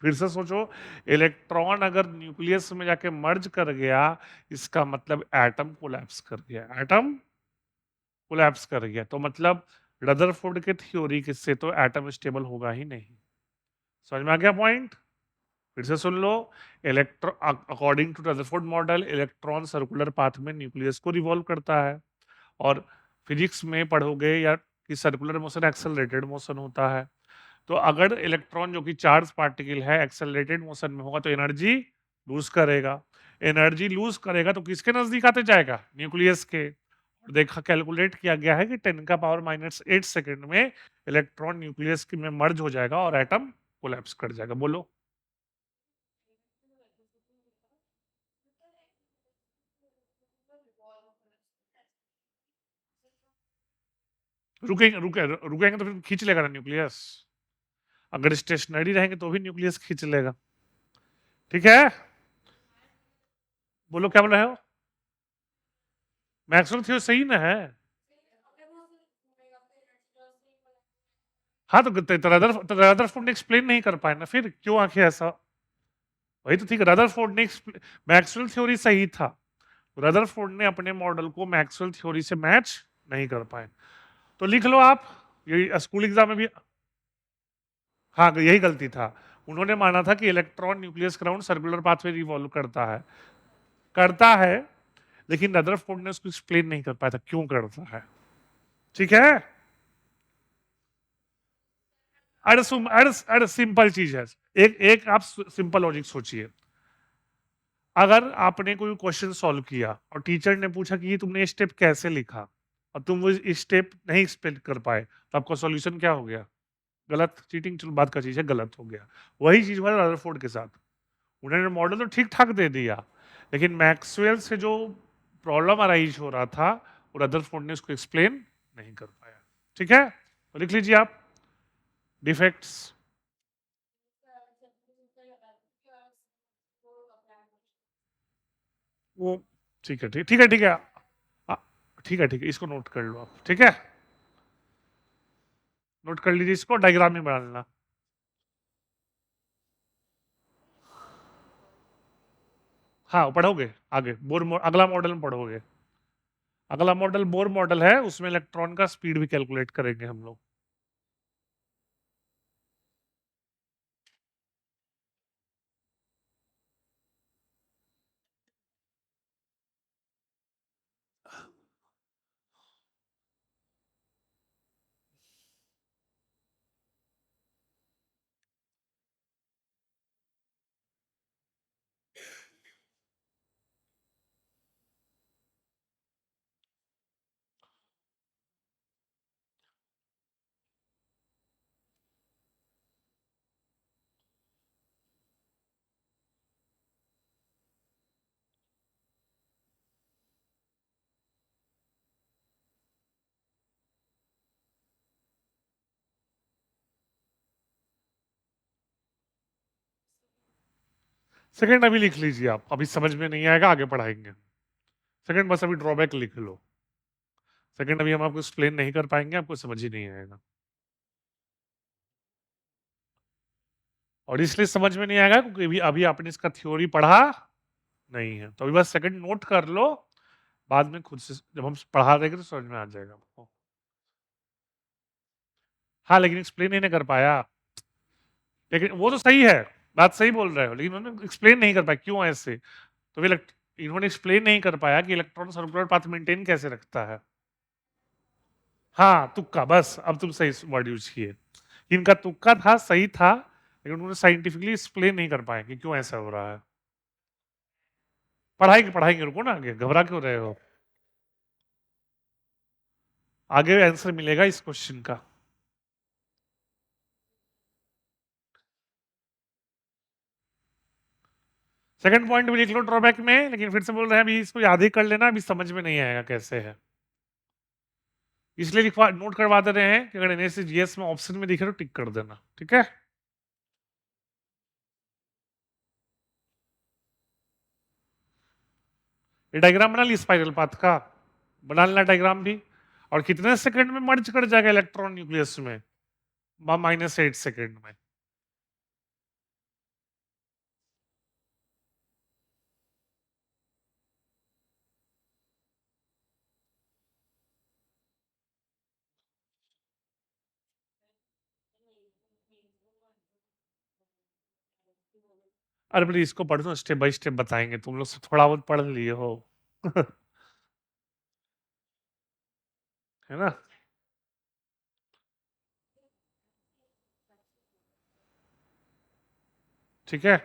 फिर से सोचो, इलेक्ट्रॉन अगर न्यूक्लियस में जाके मर्ज कर गया, इसका मतलब एटम कोलैप्स कर गया, एटम कोलैप्स कर गया। तो मतलब रदरफोर्ड के थ्योरी से तो एटम स्टेबल होगा ही नहीं। समझ में आ गया पॉइंट? फिर से सुन लो, electron according to Rutherford model electron circular path में न्यूक्लियस को रिवॉल्व करता है। और फिजिक्स में पढ़ोगे या कि सर्कुलर मोशन एक्सेलरेटेड मोशन होता है। तो अगर इलेक्ट्रॉन जो कि चार्ज पार्टिकल है एक्सेलरेटेड मोशन में होगा तो एनर्जी लूज करेगा। एनर्जी लूज करेगा तो किसके नजदीक आते जाएगा, न्यूक्लियस के। और देखा, कैलकुलेट किया गया है कि 10⁻⁻8 सेकेंड में इलेक्ट्रॉन न्यूक्लियस में मर्ज हो जाएगा और एटम कोलैप्स कर जाएगा। बोलो। रुकेंगे तो फिर खींच लेगा ना न्यूक्लियस। अगर स्टेशनरी रहेंगे तो भी न्यूक्लियस खींच लेगा। ठीक है, बोलो क्या बोल रहे हो। मैक्सवेल थ्योरी सही ना है। हाँ, तो रदरफोर्ड ने एक्सप्लेन नहीं कर पाए ना, फिर क्यों आखिर ऐसा। वही तो ठीक है, रदरफोर्ड ने मैक्सवेल थ्योरी सही था, रदरफोर्ड ने अपने मॉडल को मैक्सवेल थ्योरी से मैच नहीं कर पाए। तो लिख लो आप, ये स्कूल एग्जाम में भी, हाँ यही गलती था। उन्होंने माना था कि electron nucleus crown circular pathway revolve करता है, लेकिन रदरफोर्ड ने उसको एक्सप्लेन नहीं कर पाया था क्यों करता है। ठीक है। अरे सिंपल चीज है। एक एक आप सिंपल लॉजिक सोचिए। अगर आपने कोई क्वेश्चन सॉल्व किया और टीचर ने पूछा कि ये तुमने स्टेप कैसे लिखा, और तुम वो स्टेप नहीं एक्सप्लेन कर पाए, तो आपका सॉल्यूशन क्या हो गया, गलत। चीटिंग चलो बात का चीज है, गलत हो गया। वही चीज हुआ रदरफोर्ड के साथ। उन्होंने मॉडल तो ठीक ठाक दे दिया, लेकिन मैक्सवेल से जो प्रॉब्लम अराइज हो रहा था वो रदरफोर्ड ने उसको एक्सप्लेन नहीं कर पाया। ठीक है, तो लिख लीजिए आप डिफेक्ट्स। वो ठीक है, ठीक ठीक है, ठीक है। आ, ठीक है, इसको नोट कर लो आप। ठीक है, नोट कर लीजिए, इसको डायग्राम में बना लेना। हाँ पढ़ोगे आगे, अगला मॉडल में पढ़ोगे। अगला मॉडल बोर मॉडल है, उसमें इलेक्ट्रॉन का स्पीड भी कैलकुलेट करेंगे हम लोग। सेकंड अभी लिख लीजिए आप, अभी समझ में नहीं आएगा, आगे पढ़ाएंगे। सेकंड बस अभी ड्रॉबैक लिख लो। सेकंड अभी हम आपको एक्सप्लेन नहीं कर पाएंगे, आपको समझ ही नहीं आएगा। और इसलिए समझ में नहीं आएगा क्योंकि अभी अभी आपने इसका थ्योरी पढ़ा नहीं है। तो अभी बस सेकंड नोट कर लो, बाद में खुद से जब हम पढ़ा देंगे तो समझ में आ जाएगा आपको। हाँ, लेकिन एक्सप्लेन ही नहीं कर पाया। लेकिन वो तो सही है, बात सही बोल रहे हो, लेकिन उन्होंने एक्सप्लेन नहीं कर पाया क्यों ऐसे। तो वे इन्होंने एक्सप्लेन नहीं कर पाया कि इलेक्ट्रॉन सर्कुलर पाथ मेंटेन कैसे रखता है। हाँ, तुक्का, बस अब तुम सही वर्ड यूज किए। इनका तुक्का था, सही था, लेकिन उन्होंने साइंटिफिकली एक्सप्लेन नहीं कर पाए कि क्यों ऐसा हो रहा है। पढ़ाई पढ़ाएंगे, रुको ना, आगे घबरा क्यों रहे हो। आगे आंसर मिलेगा इस क्वेश्चन का। सेकंड पॉइंट भी लिख लो ड्रॉबैक में, लेकिन फिर से बोल रहे हैं अभी इसको याद ही कर लेना, अभी समझ में नहीं आएगा कैसे है। इसलिए लिखवा नोट करवा दे रहे हैं कि अगर एनएससी जीएस में ऑप्शन में दिखे तो टिक कर देना, ठीक है। ये डायग्राम बना ली स्पाइरल पाथ का, बना लेना डायग्राम भी। और कितने सेकंड में मर्ज कर जाएगा इलेक्ट्रॉन न्यूक्लियस में? -8 सेकंड में। अरे प्लीज इसको पढ़ दो, स्टेप बाय स्टेप बताएंगे, तुम लोग से थोड़ा बहुत पढ़ लिए हो। है ना। ठीक है।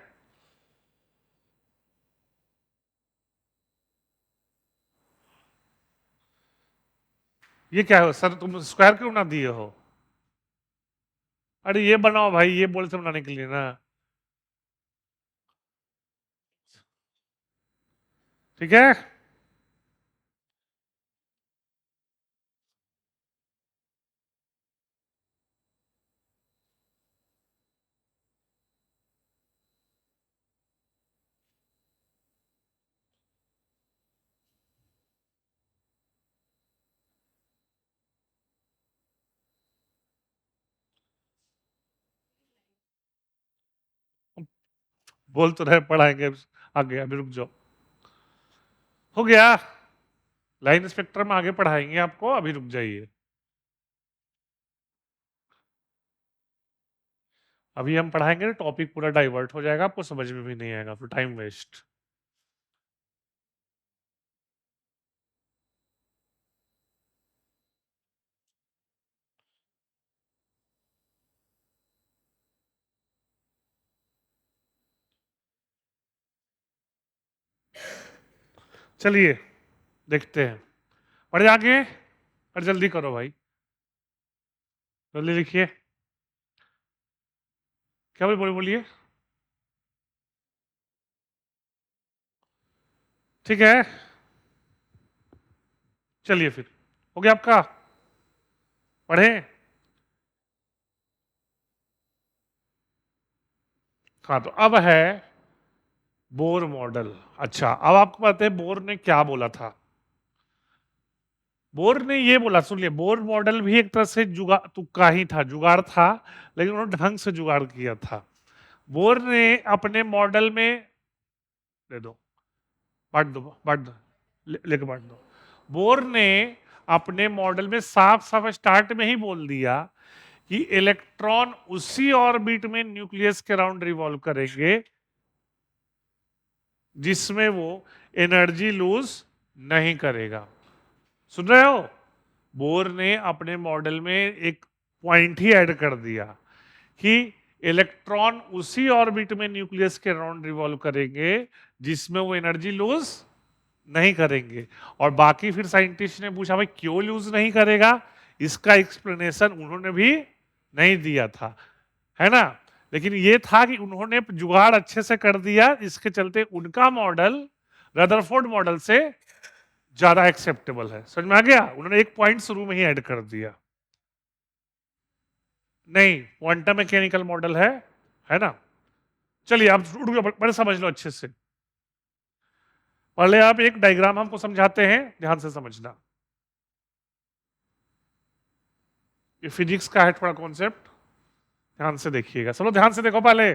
ये क्या है सर, तुम स्क्वायर क्यों ना दिए हो? अरे ये बनाओ भाई, ये बोल से बनाने के लिए ना। ठीक है। बोल तो रहे पढ़ाएंगे, आगे अभी रुक जाओ। हो गया, लाइन स्पेक्ट्रम आगे पढ़ाएंगे आपको, अभी रुक जाइए। अभी हम पढ़ाएंगे तो टॉपिक पूरा डाइवर्ट हो जाएगा, आपको समझ में भी नहीं आएगा, फिर टाइम वेस्ट। चलिए देखते हैं, पढ़े आगे, और जल्दी करो भाई, जल्दी लिखिए। क्या बोलिए बोलिए। ठीक है, चलिए फिर, हो गया आपका, पढ़े। हाँ, तो अब है बोर मॉडल। अच्छा, अब आपको पता है बोर ने क्या बोला था। बोर ने ये बोला, सुन लिए, बोर मॉडल भी एक तरह से जुगाड़, तुक्का ही था, जुगाड़ था, लेकिन उन्होंने ढंग से जुगाड़ किया था। बोर ने अपने मॉडल में, दे दो, बांट दो, बांट दो, लेके बांट दो। बोर ने अपने मॉडल में साफ साफ स्टार्ट में ही बोल दिया कि इलेक्ट्रॉन उसी ऑर्बिट में न्यूक्लियस के राउंड रिवॉल्व करेंगे जिसमें वो एनर्जी लूज नहीं करेगा। सुन रहे हो? बोर ने अपने मॉडल में एक पॉइंट ही ऐड कर दिया कि इलेक्ट्रॉन उसी ऑर्बिट में न्यूक्लियस के राउंड रिवॉल्व करेंगे जिसमें वो एनर्जी लूज नहीं करेंगे। और बाकी फिर साइंटिस्ट ने पूछा भाई क्यों लूज नहीं करेगा, इसका एक्सप्लेनेशन उन्होंने भी नहीं दिया था, है ना। लेकिन ये था कि उन्होंने जुगाड़ अच्छे से कर दिया, इसके चलते उनका मॉडल रदरफोर्ड मॉडल से ज्यादा एक्सेप्टेबल है। समझ में आ गया? उन्होंने एक पॉइंट शुरू में ही ऐड कर दिया। नहीं, क्वांटम मैकेनिकल मॉडल है ना। चलिए आप रुक जाओ, पहले समझ लो अच्छे से। पहले आप एक डायग्राम हमको समझाते हैं, ध्यान से समझना। ये फिजिक्स का है थोड़ा कॉन्सेप्ट, ध्यान से देखिएगा। चलो ध्यान से देखो, पहले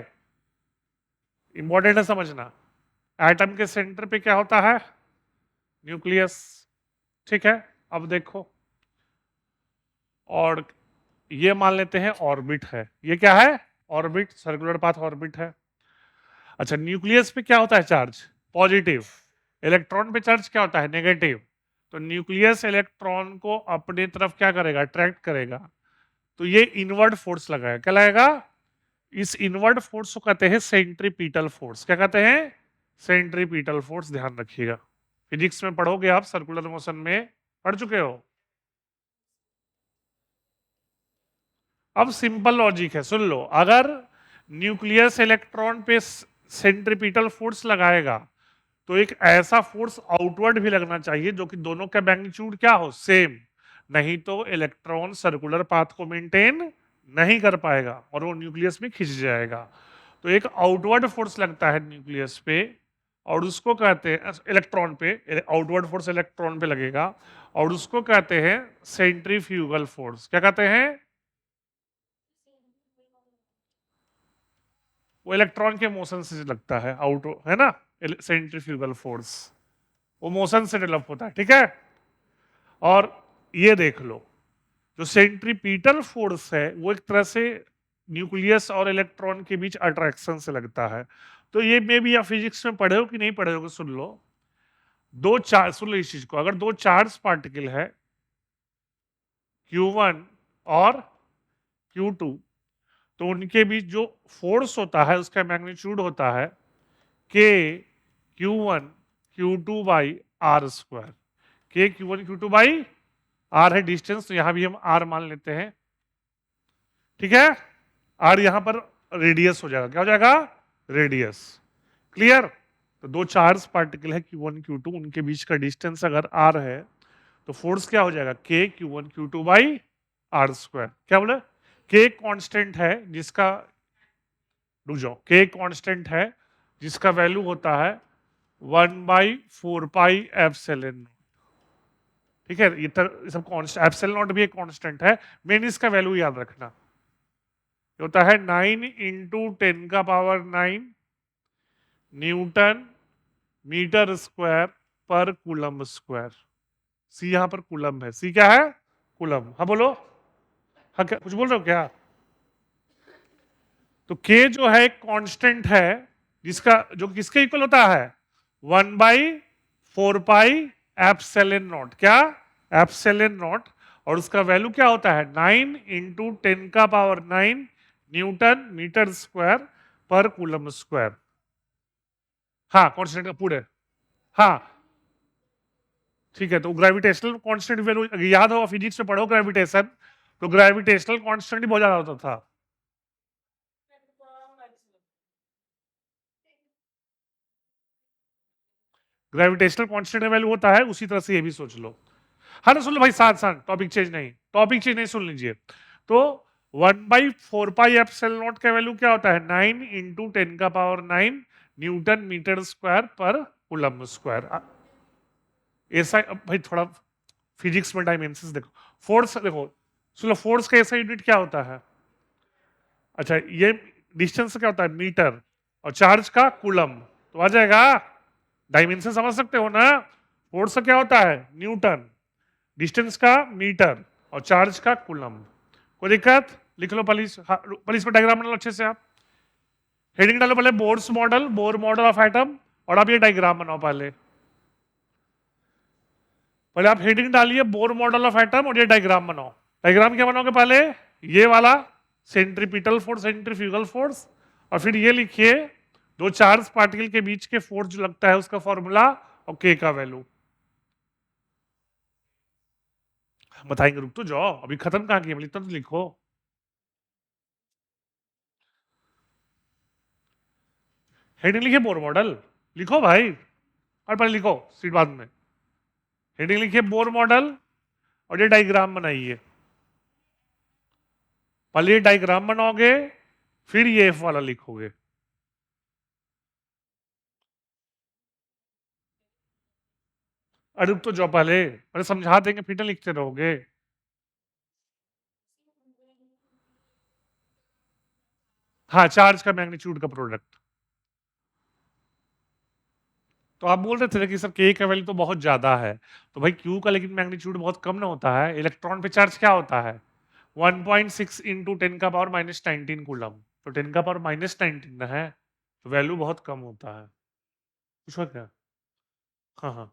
इंपॉर्टेंट है समझना। एटम के सेंटर पे क्या होता है? न्यूक्लियस। ठीक है, अब देखो, और ये मान लेते हैं ऑर्बिट है। ये क्या है? ऑर्बिट, सर्कुलर पाथ ऑर्बिट है। अच्छा, न्यूक्लियस पे क्या होता है चार्ज? पॉजिटिव। इलेक्ट्रॉन पे चार्ज क्या होता है? नेगेटिव। तो न्यूक्लियस इलेक्ट्रॉन को अपनी तरफ क्या करेगा? अट्रैक्ट करेगा। तो ये इनवर्ड फोर्स लगाएगा। क्या लगाएगा? इस इनवर्ड फोर्स को कहते हैं सेंट्रीपिटल फोर्स। क्या कहते हैं? सेंट्रीपिटल फोर्स, ध्यान रखिएगा। फिजिक्स में पढ़ोगे आप, सर्कुलर मोशन में पढ़ चुके हो। अब सिंपल लॉजिक है, सुन लो। अगर न्यूक्लियस इलेक्ट्रॉन पे सेंट्रीपिटल फोर्स लगाएगा तो एक ऐसा फोर्स आउटवर्ड भी लगना चाहिए जो कि दोनों का मैग्नीट्यूड क्या हो? सेम। नहीं तो इलेक्ट्रॉन सर्कुलर पाथ को मेंटेन नहीं कर पाएगा और वो न्यूक्लियस में खिंच जाएगा। तो एक आउटवर्ड फोर्स लगता है न्यूक्लियस पे, और उसको कहते हैं इलेक्ट्रॉन पे, आउटवर्ड फोर्स इलेक्ट्रॉन पे लगेगा, और उसको कहते हैं सेंट्रीफ्यूगल फोर्स। क्या कहते हैं? वो इलेक्ट्रॉन के मोशन से लगता है, आउट है ना, सेंट्रीफ्यूगल फोर्स। वो मोशन से डेवलप होता है, ठीक है। और ये देख लो, जो सेंट्रीपिटल फोर्स है वो एक तरह से न्यूक्लियस और इलेक्ट्रॉन के बीच अट्रैक्शन से लगता है। तो ये मे भी आप फिजिक्स में पढ़े हो कि नहीं पढ़े हो, सुन लो। दो चार्ज, सुन लो इस चीज को, अगर दो चार्ज पार्टिकल है Q1 और Q2, तो उनके बीच जो फोर्स होता है उसका मैग्नीट्यूड होता है K Q1 Q2 by r square. K Q1 Q2 by r है डिस्टेंस, तो यहां भी हम आर मान लेते हैं, ठीक है। आर यहां पर रेडियस हो जाएगा। क्या हो जाएगा? रेडियस। क्लियर? तो दो चार्ज पार्टिकल है Q1 Q2, उनके बीच का डिस्टेंस अगर आर है तो फोर्स क्या हो जाएगा? K Q1 Q2 by r square. क्या बोले? K कांस्टेंट है जिसका, रुक जाओ, K कांस्टेंट है जिसका वैल्यू होता है 1/4 पाई एप्सिलॉन। ठीक है, ये सब कांस्टेंट, एप्सिलॉन नॉट भी एक कांस्टेंट है। मेन इसका वैल्यू याद रखना, होता है 9 × 10⁻⁹ न्यूटन मीटर स्क्वायर पर कूलम स्क्वायर। सी यहां पर कूलम है। सी क्या है? कूलम। हाँ बोलो, हाँ क्या कुछ बोल रहे हो क्या? तो के जो है एक कांस्टेंट है जिसका, जो किसके इक्वल होता है? 1/4 पाई एप्सिलॉन नॉट। क्या? Epsilon not. और उसका वैल्यू क्या होता है? 9 × 10⁻⁹ न्यूटन मीटर स्क्वायर पर कूलम स्क्वायर। हाँ, कांस्टेंट का पूरे। हाँ ठीक है, तो ग्रेविटेशनल कांस्टेंट वैल्यू याद हो, फिजिक्स में पढ़ो ग्रेविटेशन, तो ग्रेविटेशनल कांस्टेंट ही बहुत ज्यादा होता था। ग्रेविटेशनल कांस्टेंट का वैल्यू होता है, उसी तरह से ये भी सोच लो। हाँ ना, सुन लो भाई, साथ साथ, टॉपिक चेंज नहीं, टॉपिक चेंज नहीं, सुन लीजिए। तो 1/4 पाई एप्सिलॉन नॉट का वैल्यू क्या होता है? 9 × 10⁻⁹ न्यूटन मीटर स्क्वायर पर कूलम स्क्वायर। ऐसा भाई, थोड़ा फिजिक्स में डायमेंशंस देखो। फोर्स देखो, सुनो, फोर्स का ऐसा यूनिट क्या होता है? अच्छा, ये डिस्टेंस क्या होता है? मीटर। और चार्ज का कूलम, तो आ जाएगा। डायमेंशन समझ सकते हो ना? फोर्स का क्या होता है? न्यूटन, डिस्टेंस का मीटर, और चार्ज का कूलम। कोई दिक्कत? लिख लो प्लीज, प्लीज को डायग्राम बना लो अच्छे से। आप हेडिंग डालो पहले, Bohr's model, Bohr model of atom, और आप ये डायग्राम बनाओ। पहले पहले आप हेडिंग डालिए बोर मॉडल ऑफ एटम, और ये डायग्राम बनाओ। डायग्राम क्या बनाओगे? पहले ये वाला सेंट्रीपिटल फोर्स, सेंट्रीफ्यूगल फोर्स, और फिर ये लिखिए दो चार्ज पार्टिकल के बीच के फोर्स जो लगता है उसका फॉर्मूला और के का वैल्यू बताएंगे। रुक तो जाओ, अभी खत्म कहां किया, इतना तो लिखो। हेडिंग लिखिए बोर मॉडल, लिखो भाई, और पहले लिखो, सीट बाद में। हेडिंग लिखिए बोर मॉडल, और ये डायग्राम बनाइए। पहले ये डायग्राम बनाओगे, फिर ये एफ वाला लिखोगे। अरे रुक तो जाओ पहले, अरे समझा देंगे फिर ना लिखते रहोगे। हाँ, चार्ज का मैग्नीट्यूड का प्रोडक्ट। तो आप बोल रहे थे ना कि सर के का वैल्यू तो बहुत ज्यादा है, तो भाई क्यू का लेकिन मैग्नीट्यूड बहुत कम ना होता है। इलेक्ट्रॉन पे चार्ज क्या होता है? 1.6 इंटू 10⁻⁻19 कूलम, तो 10⁻⁻19 है, तो वैल्यू बहुत कम होता है। पूछो क्या? हाँ हाँ।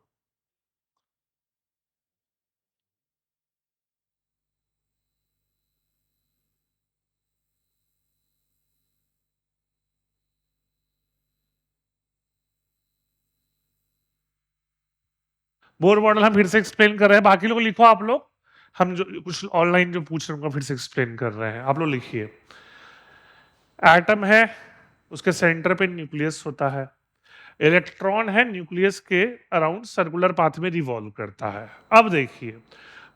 बोर मॉडल हम फिर से एक्सप्लेन कर रहे हैं, बाकी लोग लिखो आप लोग। हम जो कुछ ऑनलाइन जो पूछ रहे हैं उनको फिर से एक्सप्लेन कर रहे हैं, आप लोग लिखिए। एटम है, उसके सेंटर पे न्यूक्लियस होता है। इलेक्ट्रॉन है, न्यूक्लियस के अराउंड सर्कुलर पाथ में रिवॉल्व करता है। अब देखिए,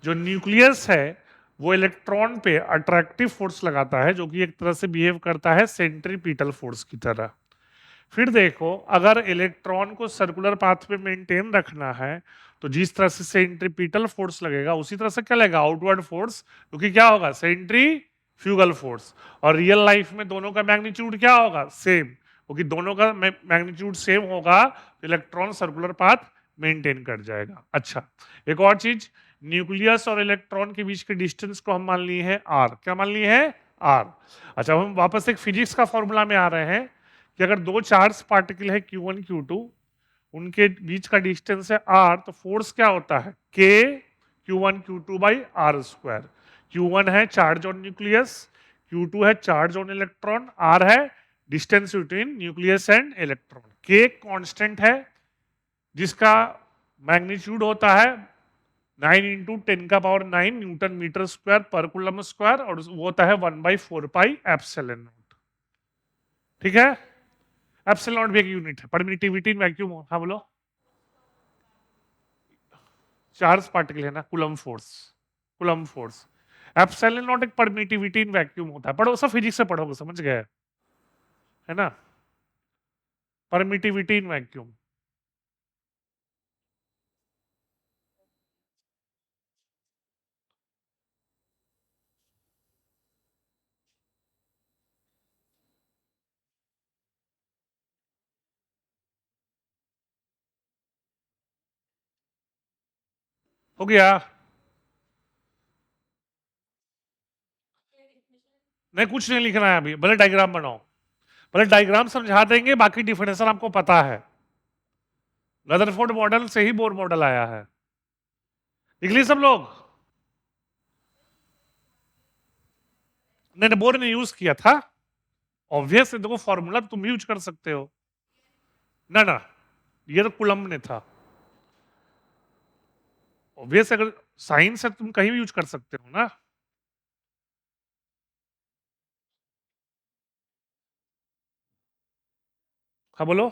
जो न्यूक्लियस है वो इलेक्ट्रॉन पे अट्रैक्टिव फोर्स लगाता है, जो कि एक तरह से बिहेव करता है सेंट्रीपिटल फोर्स की तरह। फिर देखो, अगर इलेक्ट्रॉन को सर्कुलर पाथ पे मेंटेन रखना है, तो जिस तरह से सेंट्रीपिटल फोर्स लगेगा उसी तरह से क्या लगेगा, आउटवर्ड फोर्स, क्योंकि क्या होगा, सेंट्रीफ्यूगल फोर्स। और रियल लाइफ में दोनों का मैग्नीट्यूड क्या होगा, सेम, क्योंकि दोनों का मैग्नीट्यूड सेम होगा तो इलेक्ट्रॉन सर्कुलर पाथ मेंटेन कर जाएगा। अच्छा, एक और चीज, न्यूक्लियस और इलेक्ट्रॉन के बीच के डिस्टेंस को हम मान लिए हैं आर। क्या मान लिए हैं, आर। अच्छा, हम वापस एक फिजिक्स का फॉर्मूला में आ रहे हैं कि अगर दो चार्ज पार्टिकल है Q1 Q2, उनके बीच का डिस्टेंस है r, तो फोर्स क्या होता है, k Q1 Q2 by r square. Q1 है चार्ज ऑन न्यूक्लियस, Q2 है चार्ज ऑन इलेक्ट्रॉन, r है distance between nucleus and electron. k constant है जिसका मैग्नीट्यूड होता है 9 × 10⁻⁹ न्यूटन मीटर स्क्वायर पर कूलम स्क्वायर, और वो होता है 1/4πε0। ठीक है, एप्सिलॉन नॉट भी एक यूनिट है, परमिटिविटी इन वैक्यूम। हाँ बोलो। चार्ज पार्टिकल है ना, coulomb force, coulomb force. Epsilon not एक परमिटिविटी इन वैक्यूम होता है, पढ़ो सब फिजिक्स से पढ़ोगे, समझ गए, है ना, परमिटिविटी इन वैक्यूम। हो गया? नहीं, कुछ नहीं लिखना है अभी, भले डायग्राम बनाओ, भले डायग्राम समझा देंगे, बाकी डिफिनेशन आपको पता है। रदरफोर्ड मॉडल से ही बोर मॉडल आया है। लिख लिए सब लोग? नहीं, बोर ने यूज किया था, ऑब्वियस है, देखो फॉर्मूला तुम भी यूज कर सकते हो। ना ना, ये तो कुलम ने था, ऑब्वियस, अगर साइंस है तुम कहीं भी यूज कर सकते हो ना। हाँ बोलो।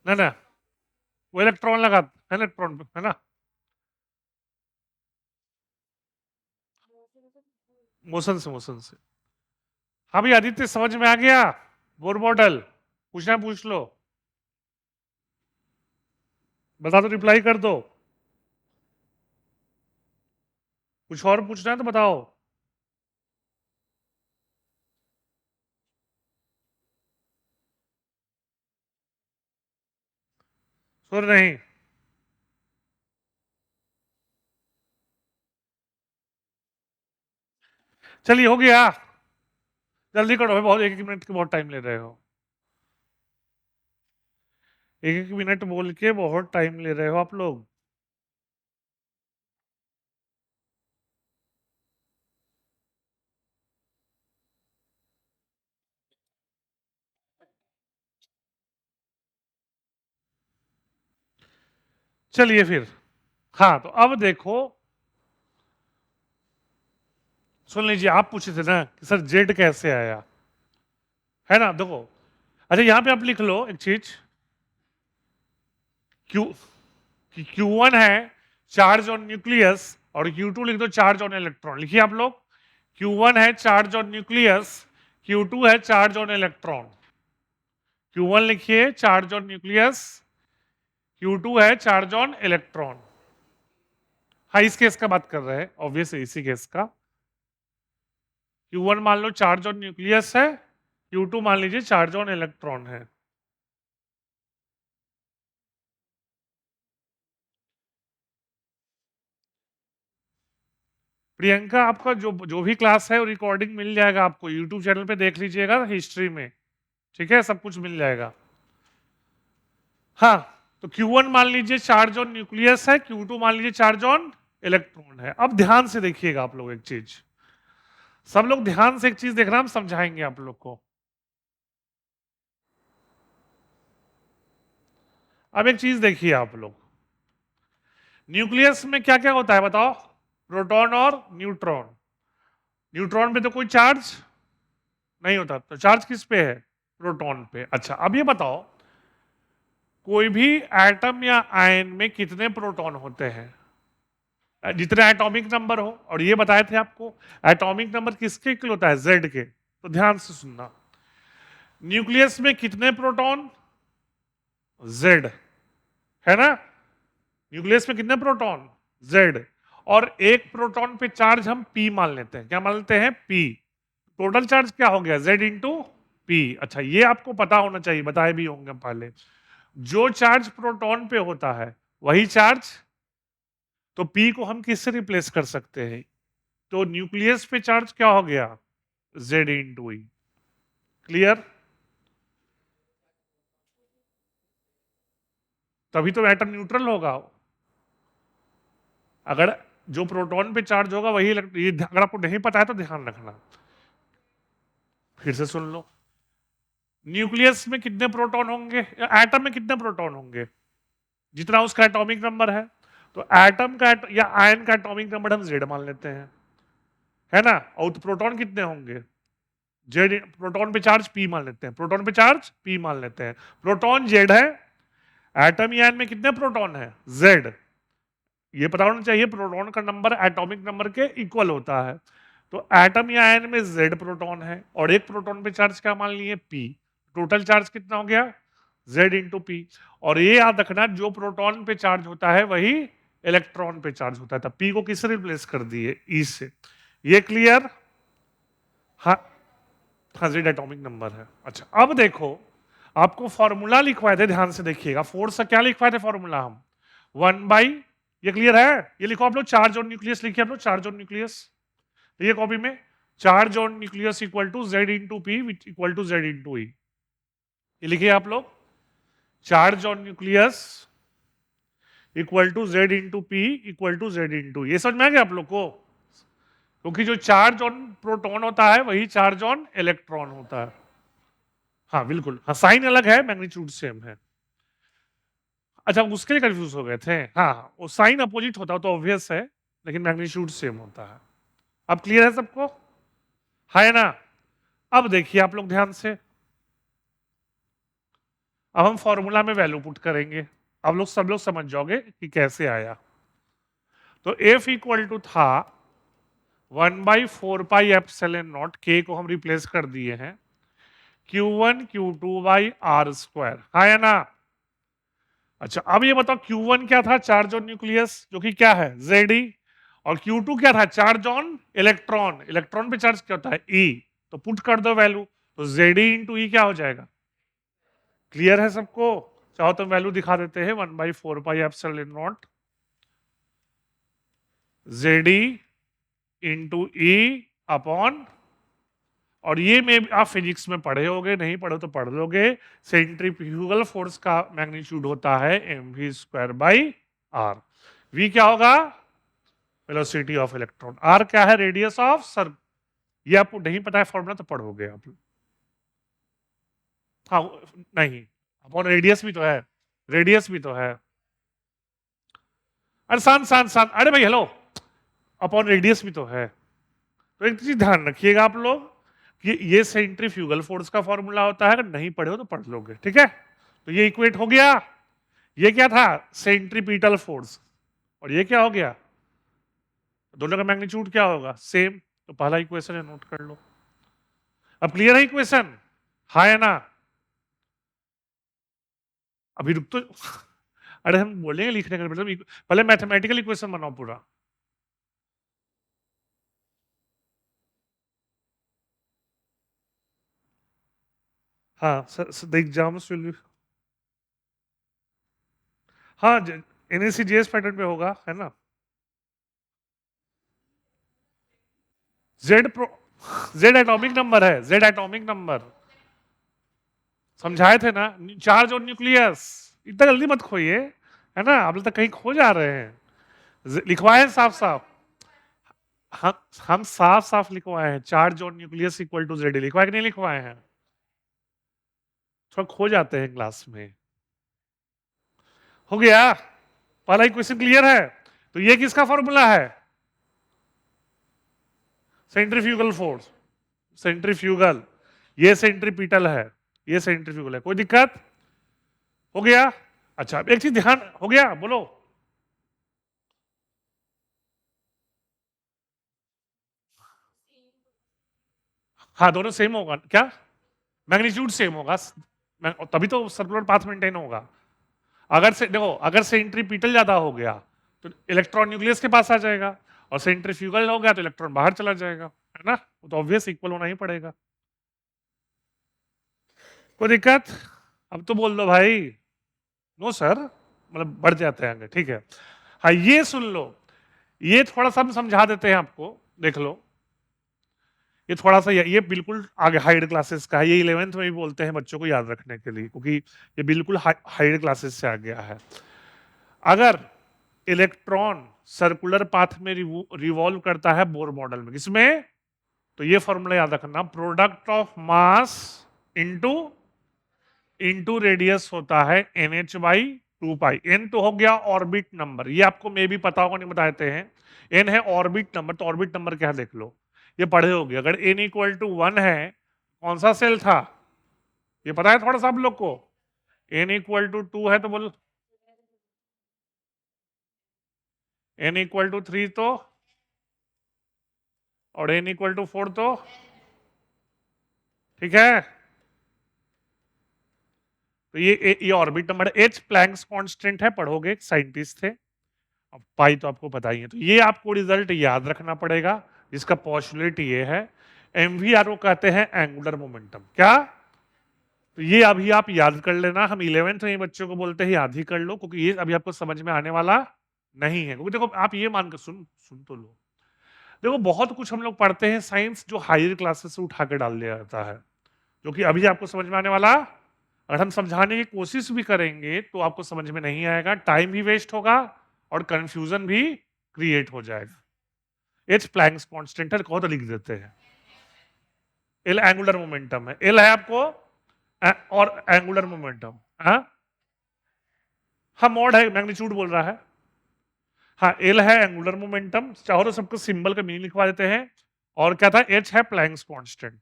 ना ना, वो इलेक्ट्रॉन लगा है, इलेक्ट्रॉन है ना, मोशन से। हाँ भाई आदित्य, समझ में आ गया बोर मॉडल? पूछना है पूछ लो, बता दो, रिप्लाई कर दो। कुछ और पूछना है तो बताओ। सुन नहीं? चलिए, हो गया, जल्दी करो, बहुत एक एक मिनट के बहुत टाइम ले रहे हो, एक एक मिनट बोल के बहुत टाइम ले रहे हो आप लोग। चलिए फिर, हाँ तो अब देखो, सुन लीजिए, आप पूछे थे ना कि सर जेड कैसे आया, है ना, देखो। अच्छा, यहां पे आप लिख लो एक चीज, क्यू, Q1 है चार्ज ऑन न्यूक्लियस और Q2 लिख दो चार्ज ऑन इलेक्ट्रॉन। लिखिए आप लोग, Q1 है चार्ज ऑन न्यूक्लियस, Q2 है चार्ज ऑन इलेक्ट्रॉन। Q1 लिखिए चार्ज ऑन न्यूक्लियस, Q2 है चार्ज ऑन इलेक्ट्रॉन। हाँ, इस केस का बात कर रहे हैं, ऑब्वियस इसी केस का। Q1 मान लो चार्ज ऑन न्यूक्लियस है, Q2 मान लीजिए चार्ज ऑन इलेक्ट्रॉन है। प्रियंका, आपका जो जो भी क्लास है वो रिकॉर्डिंग मिल जाएगा आपको, यूट्यूब चैनल पे देख लीजिएगा हिस्ट्री में, ठीक है, सब कुछ मिल जाएगा। हाँ, तो Q1 मान लीजिए चार्ज ऑन न्यूक्लियस है, Q2 मान लीजिए चार्ज ऑन इलेक्ट्रॉन है। अब ध्यान से देखिएगा आप लोग एक चीज, सब लोग ध्यान से एक चीज देखना, हम समझाएंगे आप लोग को। अब एक चीज देखिए आप लोग, न्यूक्लियस में क्या क्या होता है बताओ? प्रोटॉन और न्यूट्रॉन। न्यूट्रॉन पे तो कोई चार्ज नहीं होता, तो चार्ज किस पे है? प्रोटॉन पे। अच्छा, अब ये बताओ, कोई भी एटम या आयन में कितने प्रोटॉन होते हैं? जितने एटॉमिक नंबर हो, और ये बताए थे आपको एटॉमिक नंबर किसके इक्वल होता है? जेड के। तो ध्यान से सुनना, न्यूक्लियस में कितने प्रोटॉन? जेड, है ना? न्यूक्लियस में कितने प्रोटॉन? जेड। और एक प्रोटॉन पे चार्ज हम पी मान लेते हैं। क्या मान लेते हैं? पी। टोटल चार्ज क्या हो गया? Z into P. अच्छा, ये आपको पता होना चाहिए, बताए भी होंगे पहले। जो चार्ज प्रोटॉन पे होता है वही चार्ज, तो पी को हम किससे रिप्लेस कर सकते हैं? तो न्यूक्लियस पे चार्ज क्या हो गया? जेड इंटू ई। क्लियर? तभी तो एटम न्यूट्रल होगा। अगर जो प्रोटॉन पे चार्ज होगा वही ये अगर आपको नहीं पता है तो ध्यान रखना, फिर से सुन लो। न्यूक्लियस में कितने प्रोटॉन होंगे? एटम में कितने प्रोटॉन होंगे? जितना उसका एटॉमिक नंबर है। तो एटम का या आयन का एटॉमिक नंबर हम जेड मान लेते हैं, है ना? और तो प्रोटॉन कितने होंगे? जेड। प्रोटॉन पे चार्ज पी मान लेते हैं, प्रोटॉन पे चार्ज पी मान लेते हैं। प्रोटॉन जेड है, एटम या आयन में कितने प्रोटॉन है? जेड। ये पता होना चाहिए, प्रोटॉन का नंबर एटॉमिक नंबर के इक्वल होता है। तो एटम या आयन में जेड प्रोटॉन है और एक प्रोटॉन पे चार्ज क्या मान लिए? पी। टोटल चार्ज कितना हो गया? Z into P. और ये याद रखना, जो प्रोटॉन पे चार्ज होता है वही इलेक्ट्रॉन पे चार्ज होता है। तो पी को किससे रिप्लेस कर दिए? ई से। ये क्लियर? हाँ, हाँ, जेड एटॉमिक नंबर है। अच्छा, अब देखो, आपको फॉर्मूला लिखवाए थे, ध्यान से देखिएगा। फोर्स का क्या लिखवाए थे फॉर्मूला हम? 1/, ये क्लियर है? ये लिखो आप लोग, चार्ज ऑन न्यूक्लियस लिखिए आप लोग, चार्ज ऑन न्यूक्लियस। ये कॉपी में, charge on nucleus equal to Z into P equal to Z into E. ये लिखिए आप लोग, charge on nucleus equal to Z into P equal to Z into. ये समझ में आ गया आप लोग को? क्योंकि जो चार्ज ऑन प्रोटॉन होता है वही चार्ज ऑन इलेक्ट्रॉन होता है। हाँ बिल्कुल, हाँ, साइन अलग है, मैग्नीट्यूड सेम है। अच्छा, उसके लिए कंफ्यूज हो गए थे? हाँ, वो साइन अपोजिट होता तो ऑब्वियस है, लेकिन मैग्नीट्यूड सेम होता है। अब क्लियर है सबको? है ना? अब देखिए आप लोग ध्यान से, अब हम फॉर्मूला में वैल्यू पुट करेंगे। अब लोग सब लोग समझ जाओगे कि कैसे आया। तो एफ इक्वल टू था 1/4πε0, के को हम रिप्लेस कर दिए हैं Q1 Q2/r², है ना? अच्छा, अब ये बताओ, Q1 क्या था? चार्ज ऑन न्यूक्लियस, जो कि क्या है? Zd। और Q2 क्या था? Charge on electron. इलेक्ट्रॉन पे चार्ज क्या होता है? E। तो पुट कर दो वैल्यू, तो Zd इंटू ई क्या हो जाएगा? क्लियर है सबको? चाहो तो वैल्यू दिखा देते हैं, 1/4πε0 Zd इंटू ई अपॉन, और ये में आप फिजिक्स में पढ़े होगे, नहीं पढ़े तो पढ़ लोगे, सेंट्रीफ्यूगल फोर्स का मैग्नीट्यूड होता है mv²/r। v क्या होगा? Velocity of electron. r क्या है? Radius of circle. ये आपको नहीं पता है फॉर्मूला तो पढ़ोगे आप। हाँ, नहीं, अपॉन रेडियस भी तो है, रेडियस भी तो है। अरे शांत शांत शांत, अरे भाई हेलो, अपॉन रेडियस भी तो है। तो एक चीज ध्यान रखिएगा आप लोग, कि ये सेंट्रीफ्यूगल फोर्स का फॉर्मूला होता है, अगर नहीं पढ़े हो तो पढ़ लोगे, ठीक है? तो ये इक्वेट हो गया। ये क्या था? Centripetal force. और ये क्या हो गया, दोनों का मैग्नीट्यूड क्या होगा, सेम। तो पहला इक्वेशन है, नोट कर लो। अब क्लियर है इक्वेशन, हाँ है ना? अभी रुक तो अरे हम बोलेंगे लिखने का मतलब, पहले मैथमेटिकल इक्वेशन बनाओ पूरा। हाँ sir the exams will be, हाँ एनएससी जेएस पैटर्न पे होगा, है ना? Z pro, Z atomic number है, जेड एटॉमिक नंबर समझाए थे ना, चार्ज और न्यूक्लियस। इतना जल्दी मत खोइए, है ना? आप लोग तक कहीं खो जा रहे हैं, लिखवाए साफ साफ। हम साफ साफ लिखवाए हैं, चार्ज और न्यूक्लियस इक्वल टू जेड, लिखवाए कि नहीं लिखवाए हैं? थोड़ा खो जाते हैं क्लास में। हो गया, पहला इक्वेशन क्लियर है। तो ये किसका फॉर्मूला है, सेंट्रीफ्यूगल फोर्स, सेंट्रीफ्यूगल, ये सेंट्रीपिटल है, ये सेंट्रीफ्यूगल है, कोई दिक्कत? हो गया। अच्छा एक चीज ध्यान, हो गया बोलो। हाँ दोनों सेम होगा क्या, मैग्नीट्यूड सेम होगा, तभी तो सर्कुलर पाथ मेंटेन होगा। अगर से देखो, अगर सेंट्रीपिटल ज्यादा हो गया तो इलेक्ट्रॉन न्यूक्लियस के पास आ जाएगा, और सेंट्रीफ्यूगल हो गया तो इलेक्ट्रॉन बाहर चला जाएगा, है ना? वो तो ऑब्वियस इक्वल होना ही पड़ेगा। कोई दिक्कत? अब तो बोल दो भाई, नो सर, मतलब बढ़ जाते हैं आगे, ठीक है। हाँ ये सुन लो, ये थोड़ा सा हम समझा देते हैं आपको, देख लो। ये थोड़ा सा, ये बिल्कुल आगे हाइड क्लासेस का है, ये 11th में भी बोलते हैं बच्चों को याद रखने के लिए, क्योंकि ये बिल्कुल हाइड क्लासेस से आ गया है। अगर इलेक्ट्रॉन सर्कुलर पाथ में रिवॉल्व करता है बोर मॉडल में, किसमें? तो ये फॉर्मूला याद रखना, product of mass into into radius होता है NH बाई 2 पाई। n तो हो गया ऑर्बिट नंबर, ये आपको मे भी पता होगा, नहीं बताते हैं। n है ऑर्बिट नंबर, तो ऑर्बिट नंबर क्या है देख लो, ये पढ़े होगे। अगर n इक्वल टू 1 है, कौन सा सेल था, ये पता है थोड़ा सा आप लोग को? n इक्वल टू 2 है तो बोलो, n इक्वल टू 3 तो, और n इक्वल टू 4 तो, ठीक है। तो ये orbit number, H Planck's constant है, पढ़ोगे, साइंटिस्ट थे। अब पाई तो आपको पता ही है, तो ये आपको रिजल्ट याद रखना पड़ेगा, जिसका पॉस्टुलेट ये है। MVRO कहते हैं एंगुलर मोमेंटम, क्या? तो ये अभी आप याद कर लेना, हम 11th में बच्चों को बोलते हैं याद ही कर लो, क्योंकि ये अभी आपको समझ में आने वाला नहीं है। क्योंकि देखो आप ये मान कर सुन सुन तो लो, देखो बहुत कुछ हम लोग पढ़ते हैं साइंस जो हायर क्लासेस से उठा के डाल दिया जाता है, जो कि अभी आपको समझ में आने वाला, अगर हम समझाने की कोशिश भी करेंगे तो आपको समझ में नहीं आएगा, टाइम भी वेस्ट होगा और कंफ्यूजन भी क्रिएट हो जाएगा। एच प्लैंक्स कांस्टेंट है, कहो तो लिख देते हैं। एल एंगुलर मोमेंटम है, एल है आपको और एंगुलर मोमेंटम, हाँ हाँ मॉड है, मैग्नीट्यूड बोल रहा है। हाँ एल है एंगुलर मोमेंटम, चाहो तो सबको सिंबल का मीनिंग लिखवा देते हैं। और क्या था, एच है प्लैंक्स कांस्टेंट।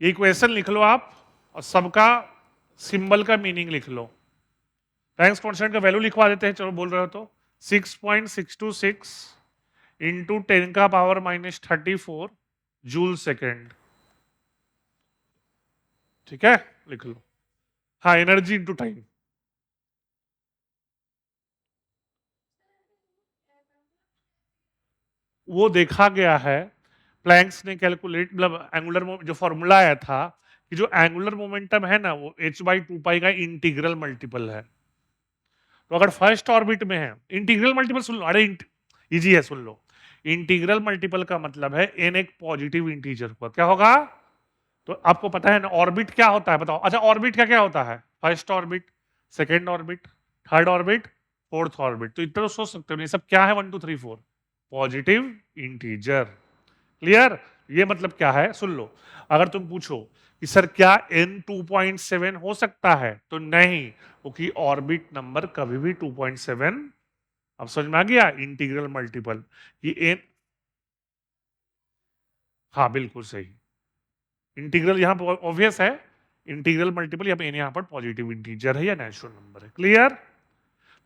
ये इक्वेशन लिख लो आप, और सबका सिंबल का मीनिंग लिख लो। प्लैंक्स कांस्टेंट का वैल्यू लिखवा देते हैं, चलो बोल रहे हो तो 6.626 इंटू 10 का पावर -34 जूल सेकेंड, ठीक है, लिख लो। हाँ एनर्जी इंटू टाइम, वो देखा गया है, प्लैंक्स ने कैलकुलेट, मतलब एंगुलर जो फॉर्मूला आया था कि जो एंगुलर मोमेंटम है ना, वो h/2 पाई का इंटीग्रल मल्टीपल है। तो अगर फर्स्ट ऑर्बिट में है, इंटीग्रल मल्टीपल सुन लो, अरे इजी है, सुन लो। इंटीग्रल मल्टीपल का मतलब है n एक पॉजिटिव इंटीजर को, क्या होगा? तो आपको पता है ना ऑर्बिट क्या होता है, बताओ। अच्छा ऑर्बिट क्या क्या होता है, first orbit, second orbit, third orbit, fourth orbit. तो इतना तो सोच सकते हो, ये सब क्या है, 1 2 3 4 पॉजिटिव इंटीजर। क्लियर? ये मतलब क्या है, सुन लो। अगर तुम पूछो कि सर क्या n 2.7 हो सकता है, तो नहीं, क्योंकि ऑर्बिट नंबर कभी भी 2.7, अब समझ में आ गया, इंटीग्रल मल्टीपल कि n, हाँ बिल्कुल सही, इंटीग्रल यहां पर ऑब्वियस है, इंटीग्रल मल्टीपल या एन यहाँ पर पॉजिटिव इंटीजर है या नेचुरल नंबर है। क्लियर?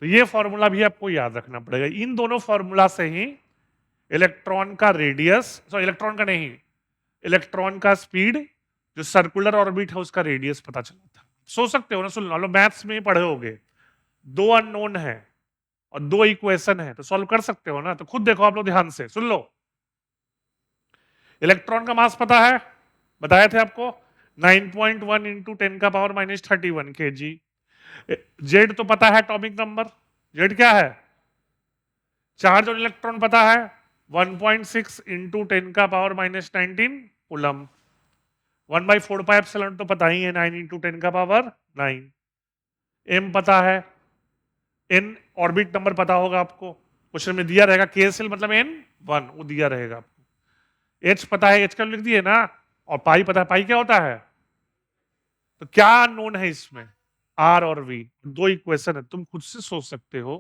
तो ये फॉर्मूला भी आपको याद रखना पड़ेगा। इन दोनों फॉर्मूला से ही इलेक्ट्रॉन का रेडियस, सॉरी इलेक्ट्रॉन का नहीं, इलेक्ट्रॉन का स्पीड, जो सर्कुलर ऑर्बिट है उसका रेडियस पता चला था। सोच सकते हो ना, सुन लो, मैथ्स में पढ़े होगे, दो अननोन है और दो इक्वेशन है, तो सॉल्व कर सकते हो ना। तो खुद देखो आप लोग, ध्यान से सुन लो। इलेक्ट्रॉन का मास पता है, बताए थे आपको, 9.1 इंटू 10 का पावर -31 kg। जेड तो पता है, एटॉमिक नंबर, जेड क्या है, चार्ज और इलेक्ट्रॉन पता है, 1.6 इंटू 10 का पावर -19 कूलम। 1/4 तो पता ही है, 9 इंटू 10 का पावर 9। एम पता है, एन ऑर्बिट नंबर पता होगा आपको, क्वेश्चन में दिया रहेगा, KSL मतलब N1 वो दिया रहेगा आपको। एच पता है, एच का लिख दिए ना, और पाई पता है, पाई क्या होता है। तो क्या अननोन है इसमें, आर और वी, दो इक्वेशन है। तुम खुद से सोच सकते हो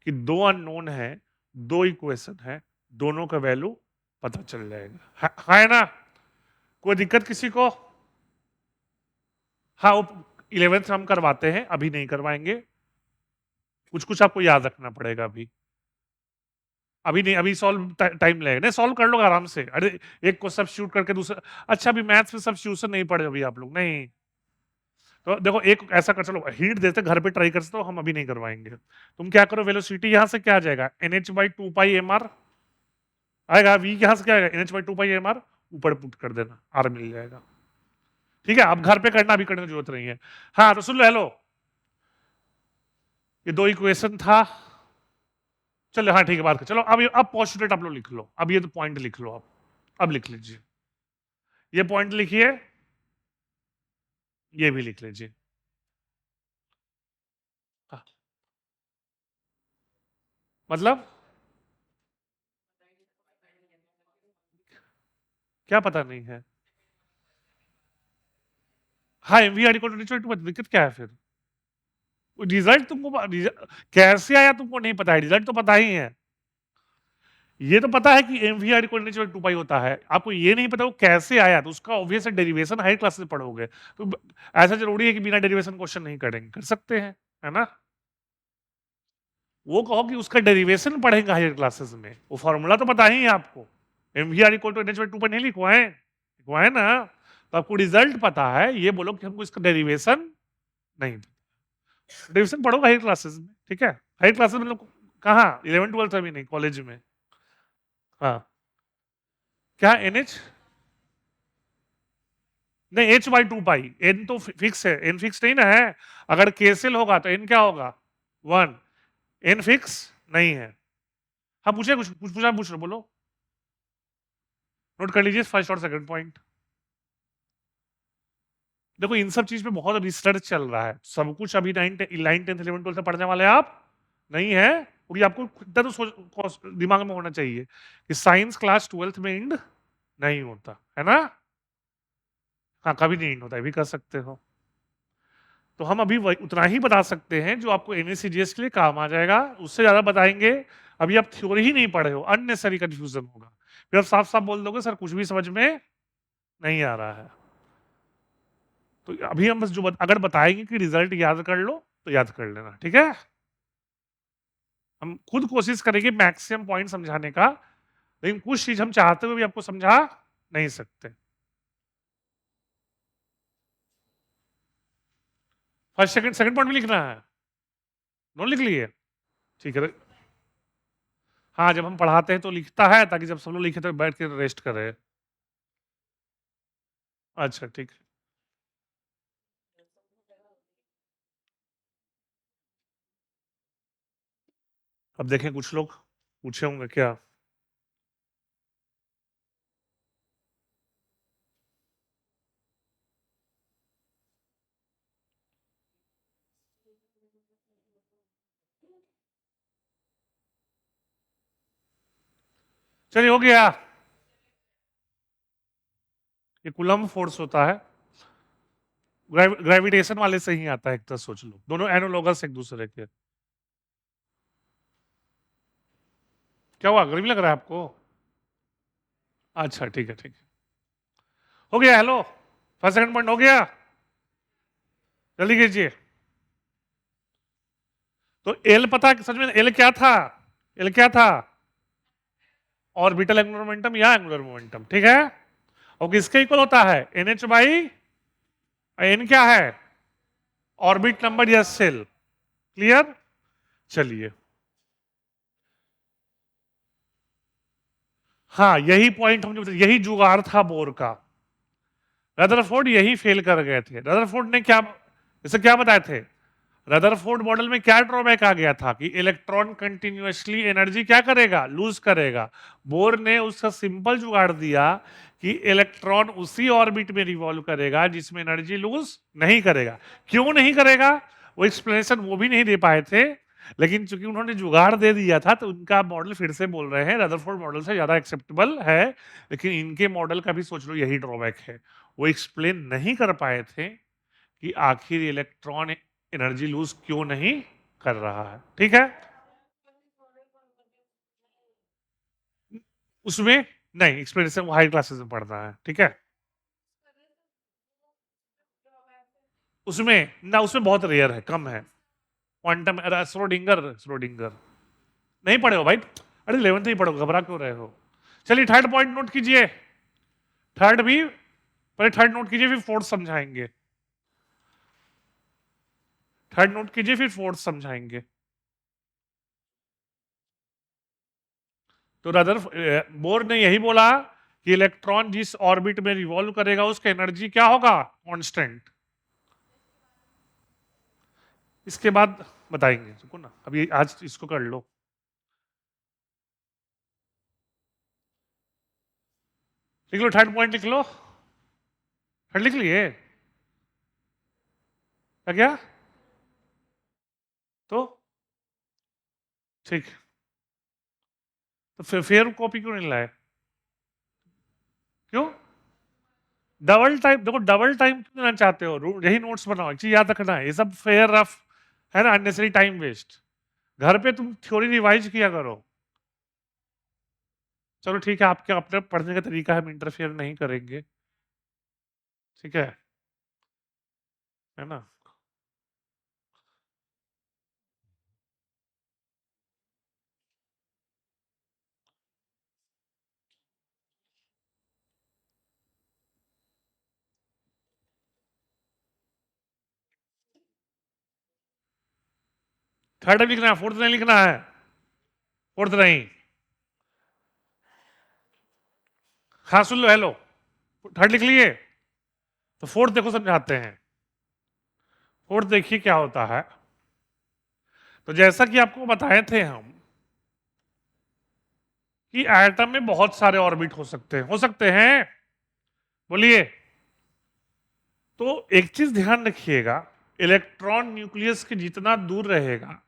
कि दो अननोन है, दो इक्वेशन है, दोनों का वैल्यू पता चल जाएगा, है ना। कोई दिक्कत किसी को? हाँ, वो 11th हम करवाते हैं, अभी नहीं करवाएंगे, कुछ कुछ आपको याद रखना पड़ेगा अभी। अभी नहीं, अभी सॉल्व टाइम लगेगा, नहीं सॉल्व कर लो आराम से। अरे एक को सब्स्टिट्यूट करके दूसरा, अच्छा अभी मैथ्स में सब्स्टिट्यूशन नहीं पढ़े अभी आप लोग, नहीं। तो देखो एक ऐसा कर, चलो हीट देते घर पे ट्राई कर सकते हो, हम अभी नहीं करवाएंगे। तुम क्या करो, वेलोसिटी यहां से क्या आ जाएगा, NH/2πmr आएगा, वी यहां से क्या आएगा, NH/2πmr, ऊपर पुट कर देना, आर मिल जाएगा। ठीक है, अब घर पे करना, अभी करने की जरूरत नहीं है। हाँ तो सुन लो, हेलो, ये दो इक्वेशन था, चलो हाँ ठीक है, बात कर, चलो अब पोस्टुलेट आप लोग लिख लो, अब ये तो पॉइंट लिख लो आप, अब लिख लीजिए, ये पॉइंट लिखिए, ये भी लिख लीजिए। हाँ, मतलब क्या पता नहीं है। हाँ, MVR को दिक्कत क्या है फिर, रिजल्ट तुमको कैसे आया तुमको नहीं पता है, रिजल्ट तो पता ही है। ये तो पता है कि MVR इक्वल टू पाई होता है, आपको ये नहीं पता वो कैसे आया, तो उसका ऑब्वियस डेरिवेशन हाई क्लास से पढ़ोगे। तो ऐसा जरूरी है कि बिना डेरिवेशन क्वेश्चन नहीं करेंगे, कर सकते हैं, है ना। वो कहो कि उसका डेरिवेशन पढ़ेंगे हायर क्लासेस में, वो फॉर्मूला तो पता ही है आपको। MVR इक्वल टू NH/2 पर नहीं लिखवाए, लिखवाए ना। तो आपको रिजल्ट पता है, ये बोलो कि हमको इसका डेरिवेशन नहीं, डेरिवेशन पढ़ोगे हायर क्लासेस में, ठीक है। हायर क्लासेस में मतलब कहाँ, 11 12 अभी नहीं, कॉलेज में। हाँ, क्या NH, नहीं H/2 पाई, N तो फिक्स है, N फिक्स नहीं ना है। अगर KCL होगा तो N क्या होगा, 1, N फिक्स नहीं है। हाँ पूछे, कुछ कुछ पूछा, पूछ लो, बोलो, नोट कर लीजिए फर्स्ट और सेकंड पॉइंट। देखो इन सब चीज पे बहुत रिसर्च चल रहा है, सब कुछ अभी 9 10 11 12 से पढ़ने वाले आप नहीं है, क्योंकि आपको इतना तो दिमाग में होना चाहिए कि साइंस क्लास 12th में इंड नहीं होता है ना। हाँ कभी नहीं इंड होता, ये भी कर सकते हो। तो हम अभी उतना ही बता सकते हैं जो आपको NACGS के लिए काम आ जाएगा, उससे ज्यादा बताएंगे। अभी आप थ्योरी ही नहीं पढ़े हो, अननेसेसरी कंफ्यूजन होगा, फिर आप साफ साफ बोल दोगे सर कुछ भी समझ में नहीं आ रहा है। तो अभी हम बस जो अगर बताएंगे कि रिजल्ट याद कर लो तो याद कर लेना, ठीक है। हम खुद कोशिश करेंगे मैक्सिमम पॉइंट समझाने का, लेकिन कुछ चीज हम चाहते हुए भी आपको समझा नहीं सकते। फर्स्ट सेकंड सेकंड पॉइंट भी लिखना है, नोट लिख लिए, ठीक है। हाँ जब हम पढ़ाते हैं तो लिखता है, ताकि जब सब लोग लिखे तो बैठ के रेस्ट करें। अच्छा ठीक है। अब देखें कुछ लोग पूछे होंगे क्या। चलिए हो गया, ये कूलम्ब फोर्स होता है, ग्रेविटेशन वाले से ही आता है, एक तरह सोच लो, दोनों एनोलोगस एक दूसरे के। क्या हुआ, गर्मी लग रहा है आपको? अच्छा ठीक है, ठीक है, हो गया। हेलो, फर्स्ट सेकंड पॉइंट हो गया। जल्दी कीजिए। तो एल पता है सच में एल क्या था? एल क्या था? ऑर्बिटल एंगुलर मोमेंटम या एंगुलर मोमेंटम, ठीक है। और किसके इक्वल होता है? NH बाई एन क्या है? ऑर्बिट नंबर या सेल। क्लियर? चलिए, हाँ यही पॉइंट हम यही जुगाड़ था बोर का। रदरफोर्ड यही फेल कर गए थे। रदरफोर्ड ने क्या इसे क्या बताए थे? रदरफोर्ड मॉडल में क्या ड्रॉबैक आ गया था कि इलेक्ट्रॉन कंटिन्यूअसली एनर्जी क्या करेगा? लूज करेगा। बोर ने उसका सिंपल जुगाड़ दिया कि इलेक्ट्रॉन उसी ऑर्बिट में रिवॉल्व करेगा जिसमें एनर्जी लूज नहीं करेगा। क्यों नहीं करेगा वो एक्सप्लेनेशन वो भी नहीं दे पाए थे, लेकिन चूंकि उन्होंने जुगाड़ दे दिया था तो उनका मॉडल फिर से बोल रहे हैं रदरफोर्ड मॉडल से ज्यादा एक्सेप्टेबल है। लेकिन इनके मॉडल का भी सोच लो यही ड्रॉबैक है, वो एक्सप्लेन नहीं कर पाए थे कि आखिर इलेक्ट्रॉन एनर्जी लूज क्यों नहीं कर रहा है। ठीक है, उसमें नहीं एक्सप्लेनेशन वो हाई क्लासेस में पढ़ना है। ठीक है, उसमें ना, उसमें बहुत रेयर है, कम है। क्वांटम श्रोडिंगर, श्रोडिंगर नहीं पढ़े हो भाई? अरे 11th ही पढ़ो, घबरा क्यों रहे हो? चलिए थर्ड पॉइंट नोट कीजिए। थर्ड भी पहले थर्ड नोट कीजिए फिर फोर्थ समझाएंगे। थर्ड नोट कीजिए फिर फोर्थ समझाएंगे। तो रदर बोर ने यही बोला कि इलेक्ट्रॉन जिस ऑर्बिट में रिवॉल्व करेगा उसका एनर्जी क्या होगा? कांस्टेंट। इसके बाद बताएंगे, रुको ना अभी आज इसको कर लो। लिख लो थर्ड पॉइंट लिख लो। थर्ड लिख लिए क्या? क्या? तो ठीक, तो फिर कॉपी क्यों नहीं लाए? क्यों डबल टाइम? देखो डबल टाइम क्यों देना चाहते हो? यही नोट्स बनाओ, एक चीज याद रखना है, ये सब फेयर रफ है ना, अननेसरी टाइम वेस्ट। घर पे तुम थ्योरी रिवाइज किया करो। चलो ठीक है, आपके अपने पढ़ने का तरीका है, हम इंटरफेयर नहीं करेंगे। ठीक है ना? थर्ड लिखना है, फोर्थ नहीं लिखना है। फोर्थ नहीं, हाँ सुन लो, हेलो। थर्ड लिख लिए, तो फोर्थ देखो समझाते हैं। फोर्थ देखिए क्या होता है। तो जैसा कि आपको बताए थे हम कि एटम में बहुत सारे ऑर्बिट हो सकते हैं, हो सकते हैं, बोलिए। तो एक चीज ध्यान रखिएगा, इलेक्ट्रॉन न्यूक्लियस के जितना दूर रहेगा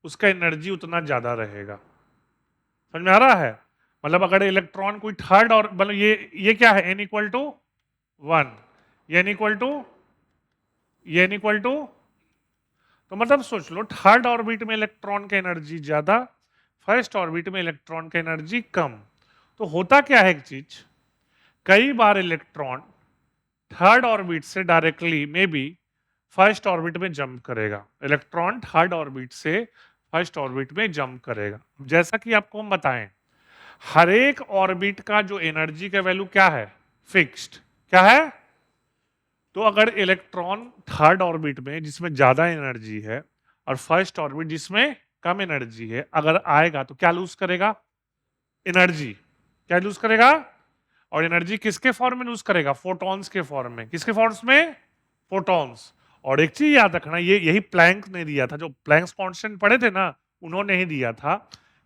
उसका एनर्जी उतना ज्यादा रहेगा। समझ में आ रहा है? मतलब अगर इलेक्ट्रॉन कोई थर्ड और मतलब ये क्या है, n इक्वल टू 1, ये n इक्वल टू, ये n इक्वल टू, तो मतलब सोच लो थर्ड ऑर्बिट में इलेक्ट्रॉन का एनर्जी ज्यादा, फर्स्ट ऑर्बिट में इलेक्ट्रॉन का एनर्जी कम। तो होता क्या है एक चीज, कई बार इलेक्ट्रॉन थर्ड ऑर्बिट से directly may be first orbit में जंप करेगा। इलेक्ट्रॉन थर्ड ऑर्बिट से फर्स्ट ऑर्बिट में जंप करेगा। जैसा कि आपको हम बताएं, हर एक ऑर्बिट का जो एनर्जी का वैल्यू क्या है? फिक्स्ड। क्या है? तो अगर इलेक्ट्रॉन थर्ड ऑर्बिट में जिसमें ज्यादा एनर्जी है और फर्स्ट ऑर्बिट जिसमें कम एनर्जी है अगर आएगा तो क्या लूज करेगा? एनर्जी। क्या लूज करेगा? और एनर्जी किसके फॉर्म में लूज करेगा? फोटॉन्स के फॉर्म में। किसके फॉर्म्स में? फोटॉन्स। और एक चीज याद रखना, ये यही प्लैंक ने दिया था, जो प्लैंक्स कांस्टेंट पढ़े थे ना, उन्होंने ही दिया था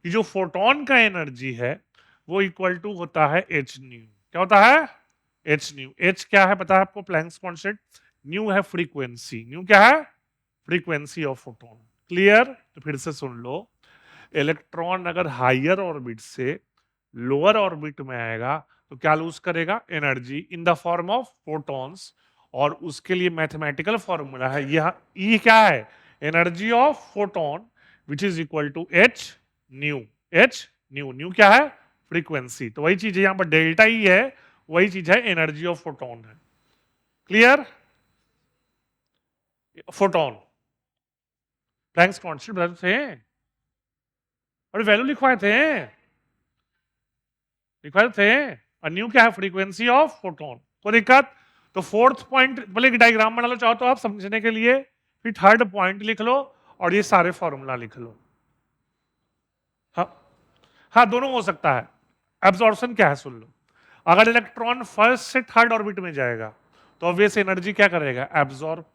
कि जो फोटोन का एनर्जी है वो इक्वल टू होता है एच न्यू। क्या होता है? H nu. एच क्या है पता है आपको? Planck's constant. न्यू है फ्रीक्वेंसी। न्यू क्या है? Frequency of photon. क्लियर? तो फिर से सुन लो, इलेक्ट्रॉन अगर हायर ऑर्बिट से लोअर ऑर्बिट में आएगा तो क्या लूज करेगा? Energy in the form of photons. और उसके लिए मैथमेटिकल फॉर्मूला है, यह ई क्या है? Energy of photon which is equal to h nu. H nu, nu क्या है? फ्रीक्वेंसी। तो वही चीज है यहां पर, डेल्टा ई है, वही चीज है एनर्जी ऑफ फोटोन है। क्लियर? फोटोन, प्लैंक्स कांस्टेंट बताए थे और वैल्यू लिखवाए थे। और न्यू क्या है? Frequency of photon. कोई दिक्कत? तो फोर्थ पॉइंट बोले कि डायग्राम बना लो चाहो तो आप समझने के लिए, फिर थर्ड पॉइंट लिख लो और ये सारे फॉर्मूला लिख लो। हाँ हाँ, दोनों हो सकता है। एब्जॉर्प्शन क्या है सुन लो। अगर इलेक्ट्रॉन फर्स्ट से थर्ड ऑर्बिट में जाएगा तो ऑब्वियस एनर्जी क्या करेगा? एब्जॉर्ब।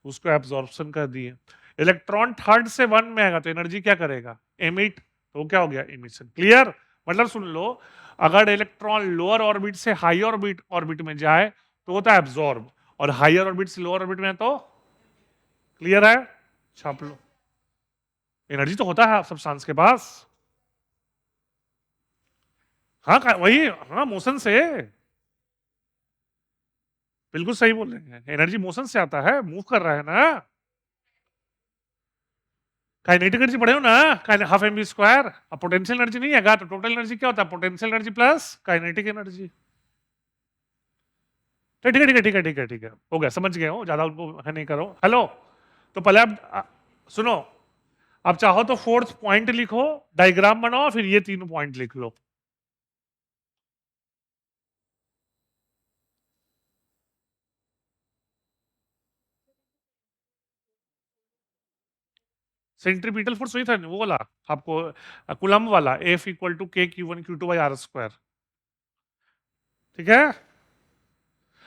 उसको एब्जॉर्प्शन कर दिए। इलेक्ट्रॉन थर्ड से वन में आएगा तो एनर्जी क्या करेगा? एमिट। तो क्या हो गया? इमिशन। क्लियर? मतलब सुन लो, अगर इलेक्ट्रॉन लोअर ऑर्बिट से हाई ऑर्बिट ऑर्बिट में जाए तो होता है एब्जॉर्ब, और हायर ऑर्बिट से लोअर ऑर्बिट में तो। क्लियर है? छाप लो। एनर्जी तो होता है सब्सटेंस के पास। हाँ वही, हाँ मोशन से। बिल्कुल सही बोल रहे हैं, एनर्जी मोशन से आता है, मूव कर रहा है ना। काइनेटिक एनर्जी पढ़े हो ना, हाफ एम बी स्क्वायर। अब पोटेंशियल एनर्जी नहीं है तो टोटल एनर्जी क्या होता है? Potential energy plus kinetic energy. तो ठीक है ठीक है ठीक है ठीक है ठीक है, हो गया, समझ गए हो, ज्यादा उनको है नहीं करो। हेलो, तो पहले आप सुनो, आप चाहो तो फोर्थ पॉइंट लिखो, डायग्राम बनाओ, फिर ये तीनों पॉइंट लिख लो। सेंट्रीपिटल फोर्स वही था वो वाला आपको, कुलम वाला, F equal to k q one q two by r square. ठीक है?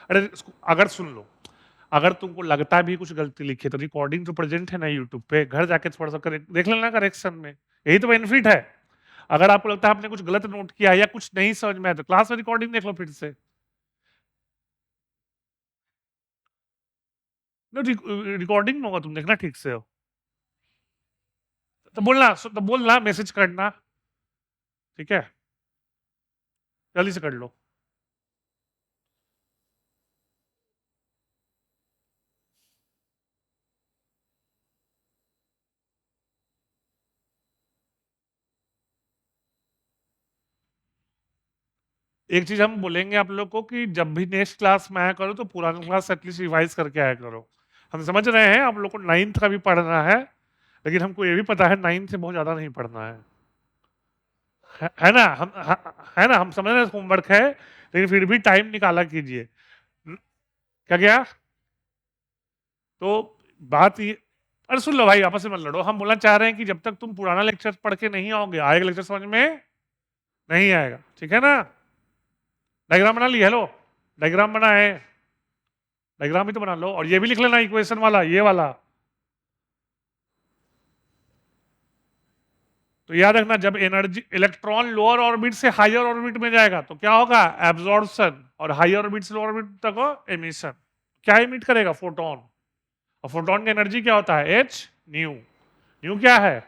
अरे अगर सुन लो, अगर तुमको लगता है भी कुछ गलती लिखी है तो रिकॉर्डिंग तो प्रेजेंट है ना यूट्यूब पे, घर जाके थोड़ा सा देख लेना करेक्शन में। यही तो बेनिफिट है। अगर आपको लगता है आपने कुछ गलत नोट किया है या कुछ नहीं समझ में आया तो क्लास में रिकॉर्डिंग देख लो फिर से। रिकॉर्डिंग में होगा, तुम देखना ठीक से हो। तो बोलना मैसेज करना। ठीक है? जल्दी से कर लो। एक चीज हम बोलेंगे आप लोग को कि जब भी नेक्स्ट क्लास में आया करो तो पुराना क्लास एटलीस्ट रिवाइज करके आया करो। हम समझ रहे हैं आप लोग को नाइन्थ का भी पढ़ना है, लेकिन हमको ये भी पता है नाइन्थ से बहुत ज्यादा नहीं पढ़ना है ना? है ना, हम समझ रहे हैं होमवर्क है, लेकिन फिर भी टाइम निकाला कीजिए। क्या गया? तो बात ये, अरे सुन लो भाई, आपस में मत लड़ो। हम बोलना चाह रहे हैं कि जब तक तुम पुराना लेक्चर पढ़ के नहीं आओगे, आएगा लेक्चर समझ में नहीं आएगा। ठीक है ना? डायग्राम बना ली? हेलो, डायग्राम बना है? डायग्राम भी तो बना लो, और ये भी लिख लेना इक्वेशन वाला, ये वाला। तो याद रखना, जब एनर्जी इलेक्ट्रॉन लोअर ऑर्बिट से हायर ऑर्बिट में जाएगा तो क्या होगा? एब्जॉर्प्शन, और हायर ऑर्बिट से लोअर ऑर्बिट तक हो एमिशन। क्या इमिट करेगा? फोटोन। और फोटोन की एनर्जी क्या होता है? H nu. न्यू क्या है?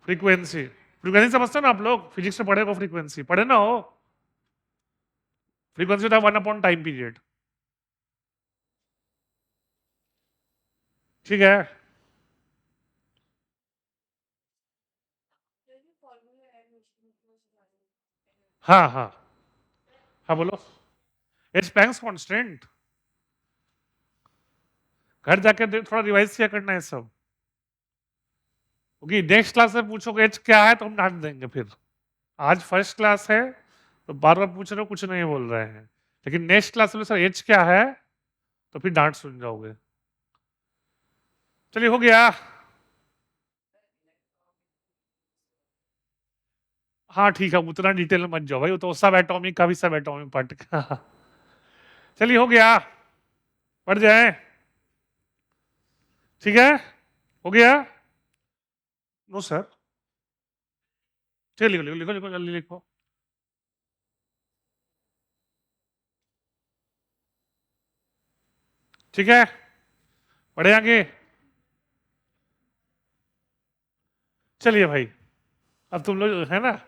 फ्रीक्वेंसी। फ्रीक्वेंसी समझते हो ना आप लोग? फिजिक्स में पढ़े हो, फ्रीक्वेंसी पढ़े ना हो? फ्रीक्वेंसी होता है 1 अपॉन टाइम पीरियड। ठीक है? हाँ हाँ हाँ, बोलो। H Planck's constant. घर जाके थोड़ा रिवाइज किया करना है सब, क्योंकि नेक्स्ट क्लास में पूछोगे एच क्या है तो हम डांट देंगे फिर। आज फर्स्ट क्लास है तो बार बार पूछ रहे हो, कुछ नहीं बोल रहे हैं, लेकिन नेक्स्ट क्लास में सर एच क्या है तो फिर डांट सुन जाओगे। चलिए, हो गया। हाँ ठीक है, उतना डिटेल में मत जाओ भाई, वो तो सब एटॉमिक का भी सब एटॉमिक पार्ट का। चलिए, हो गया, पढ़ जाए। ठीक है? हो गया? No sir. चलिए, लिखो लिखो लिखो, जल्दी लिखो। ठीक है? पढ़े आगे? चलिए भाई, अब तुम लोग है ना,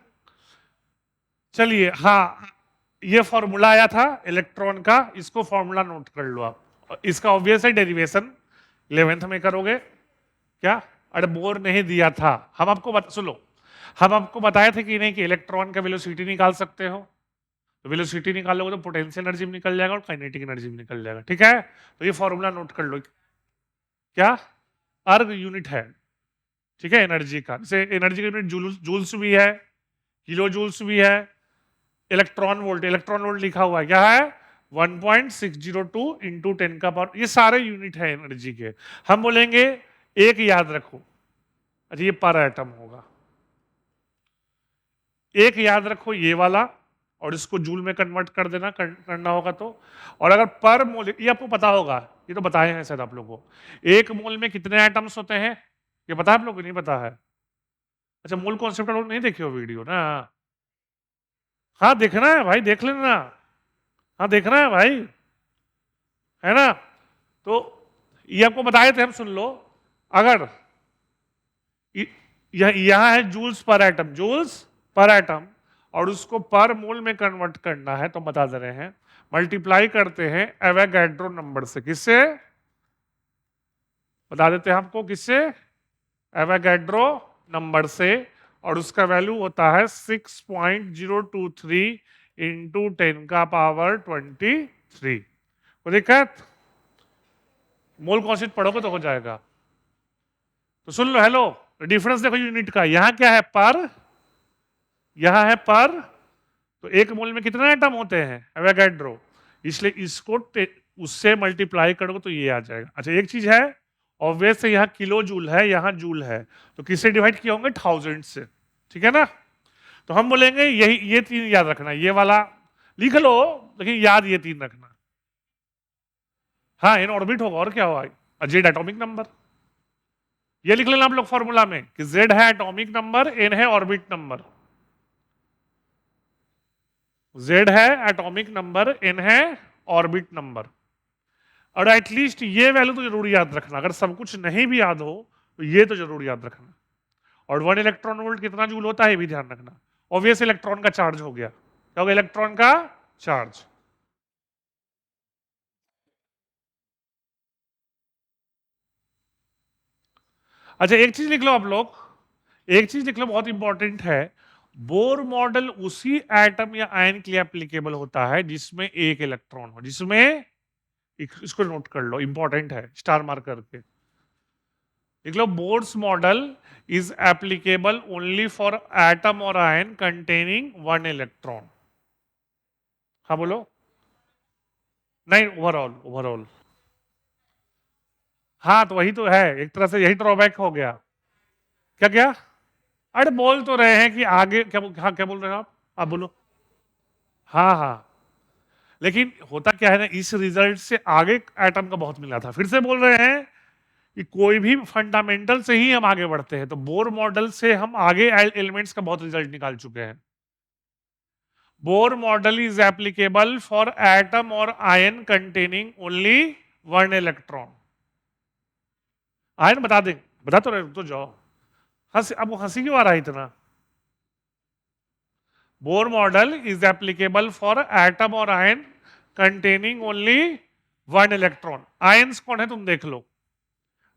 चलिए। हाँ, ये फॉर्मूला आया था इलेक्ट्रॉन का, इसको फॉर्मूला नोट कर लो आप। इसका ऑब्वियस है डेरिवेशन 11th में करोगे। क्या? अरे बोर नहीं दिया था, हम आपको सुनो, हम आपको बताए थे कि नहीं कि इलेक्ट्रॉन का वेलोसिटी निकाल सकते हो। तो वेलोसिटी निकालोगे तो पोटेंशियल एनर्जी भी निकल जाएगा और काइनेटिक एनर्जी भी निकल जाएगा। ठीक है? तो ये फॉर्मूला नोट कर लो। क्या? अर्ग यूनिट है, ठीक है, एनर्जी का। जैसे एनर्जी का यूनिट जूल्स भी है, किलो जूल्स भी है, इलेक्ट्रॉन वोल्ट लिखा हुआ है, क्या है 1.602 इंटू 10 का पावर, ये सारे यूनिट है एनर्जी के। हम बोलेंगे एक याद रखो, अच्छा ये पर एटम होगा, एक याद रखो ये वाला, और इसको जूल में कन्वर्ट कर देना, करना होगा तो। और अगर पर मोल, ये आपको पता होगा, ये तो बताए हैं शायद आप लोगों को, एक मोल में कितने एटम्स होते हैं, ये पता है आप लोगों को, नहीं पता है? अच्छा मोल कॉन्सेप्ट आप लोग नहीं देखे हो वीडियो ना? हाँ देखना है भाई, देख लेना, हाँ देखना है भाई, है ना? तो ये आपको बताए थे हम, सुन लो। अगर यहां है joules per atom, joules per atom, और उसको पर मोल में कन्वर्ट करना है, तो बता दे रहे हैं, मल्टीप्लाई करते हैं एवोगैड्रो नंबर से। किससे? बता देते हैं आपको, किससे? एवोगैड्रो नंबर से, और उसका वैल्यू होता है 6.023 इंटू 10 का पावर 23। कोई दिक्कत? मोल कॉन्सेप्ट पढ़ोगे तो हो जाएगा। तो सुन लो, हेलो, डिफरेंस देखो यूनिट का, यहां क्या है पर, यहां है पर, तो एक मोल में कितने एटम होते हैं एवोगैड्रो, इसलिए इसको उससे मल्टीप्लाई करोगे तो ये आ जाएगा। अच्छा एक चीज है, ऑब्वियस से यहाँ किलो जूल है, यहाँ जूल है, तो किससे डिवाइड किए होंगे? 1000 से, ठीक है ना? तो हम बोलेंगे यही, ये तीन याद रखना, ये वाला लिख लो, लेकिन याद ये तीन रखना। हाँ, इन ऑर्बिट होगा, और क्या होगा? जेड एटॉमिक नंबर, ये लिख लेना आप लोग फॉर्मूला में कि जेड है एटॉमिक नंबर, एन है ऑर्बिट नंबर। जेड है एटॉमिक नंबर, एन है ऑर्बिट नंबर। और एटलीस्ट ये वैल्यू तो जरूर याद रखना, अगर सब कुछ नहीं भी याद हो तो ये तो जरूर याद रखना। और 1 इलेक्ट्रॉन वोल्ट कितना जूल होता है ये भी ध्यान रखना। ऑब्वियस इलेक्ट्रॉन का चार्ज हो गया, क्या हो गया? इलेक्ट्रॉन का चार्ज। अच्छा एक चीज लिख लो आप लोग, एक चीज लिख लो बहुत इंपॉर्टेंट है, बोर मॉडल उसी एटम या आयन के लिए एप्लीकेबल होता है जिसमें एक इलेक्ट्रॉन हो, जिसमें, इसको नोट कर लो, इंपॉर्टेंट है, स्टार मार्क करके लिख लो, Bohr's model is applicable only for atom और आयन कंटेनिंग 1 इलेक्ट्रॉन। हाँ बोलो। नहीं, ओवरऑल, ओवरऑल। हाँ तो वही तो है, एक तरह से यही ड्रॉबैक हो गया। क्या क्या? अरे बोल तो रहे हैं कि आगे क्या हाँ क्या बोल रहे हो आप बोलो। हाँ हाँ, लेकिन होता क्या है ना, इस रिजल्ट से आगे एटम का बहुत मिला था, फिर से बोल रहे हैं कि कोई भी फंडामेंटल से ही हम आगे बढ़ते हैं, तो बोर मॉडल से हम आगे एलिमेंट्स का बहुत रिजल्ट निकाल चुके हैं। Bohr model is applicable for atom और ion containing only 1 electron. Ion बता दें, बता तो रहे, तो जाओ, हंसी, अब हंसी क्यों आ रहा है इतना? Bohr model is applicable for atom और ion containing only 1 electron. Ions कौन है तुम देख लो,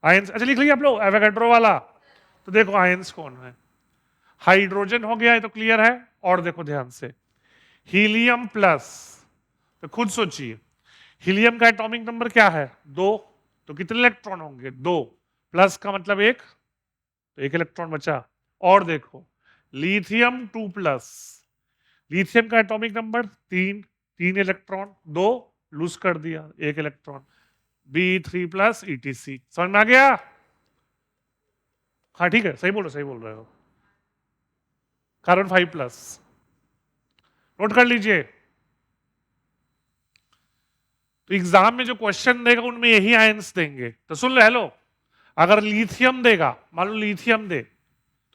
आयंस, अच्छा लिख लिया आप लोग एवोगैड्रो वाला, तो देखो आयंस कौन है, हाइड्रोजन हो गया, ये तो क्लियर है। और देखो ध्यान से, हीलियम प्लस, तो खुद सोचिए, हीलियम का एटॉमिक नंबर क्या है? 2, तो कितने इलेक्ट्रॉन होंगे? 2, प्लस का मतलब 1, तो 1 इलेक्ट्रॉन बचा। और देखो लिथियम 2 प्लस, लिथियम का एटॉमिक नंबर 3, 3 इलेक्ट्रॉन, 2 लूज कर दिया, 1 इलेक्ट्रॉन, B3 प्लस ETC। समझ में आ गया? हाँ ठीक है, सही बोलो, सही बोल रहे हो। कार्बन 5 प्लस, नोट कर लीजिए, तो एग्जाम में जो क्वेश्चन देगा उनमें यही आयंस देंगे। तो सुन लो, हेलो, अगर लिथियम देगा, मान लो लिथियम दे,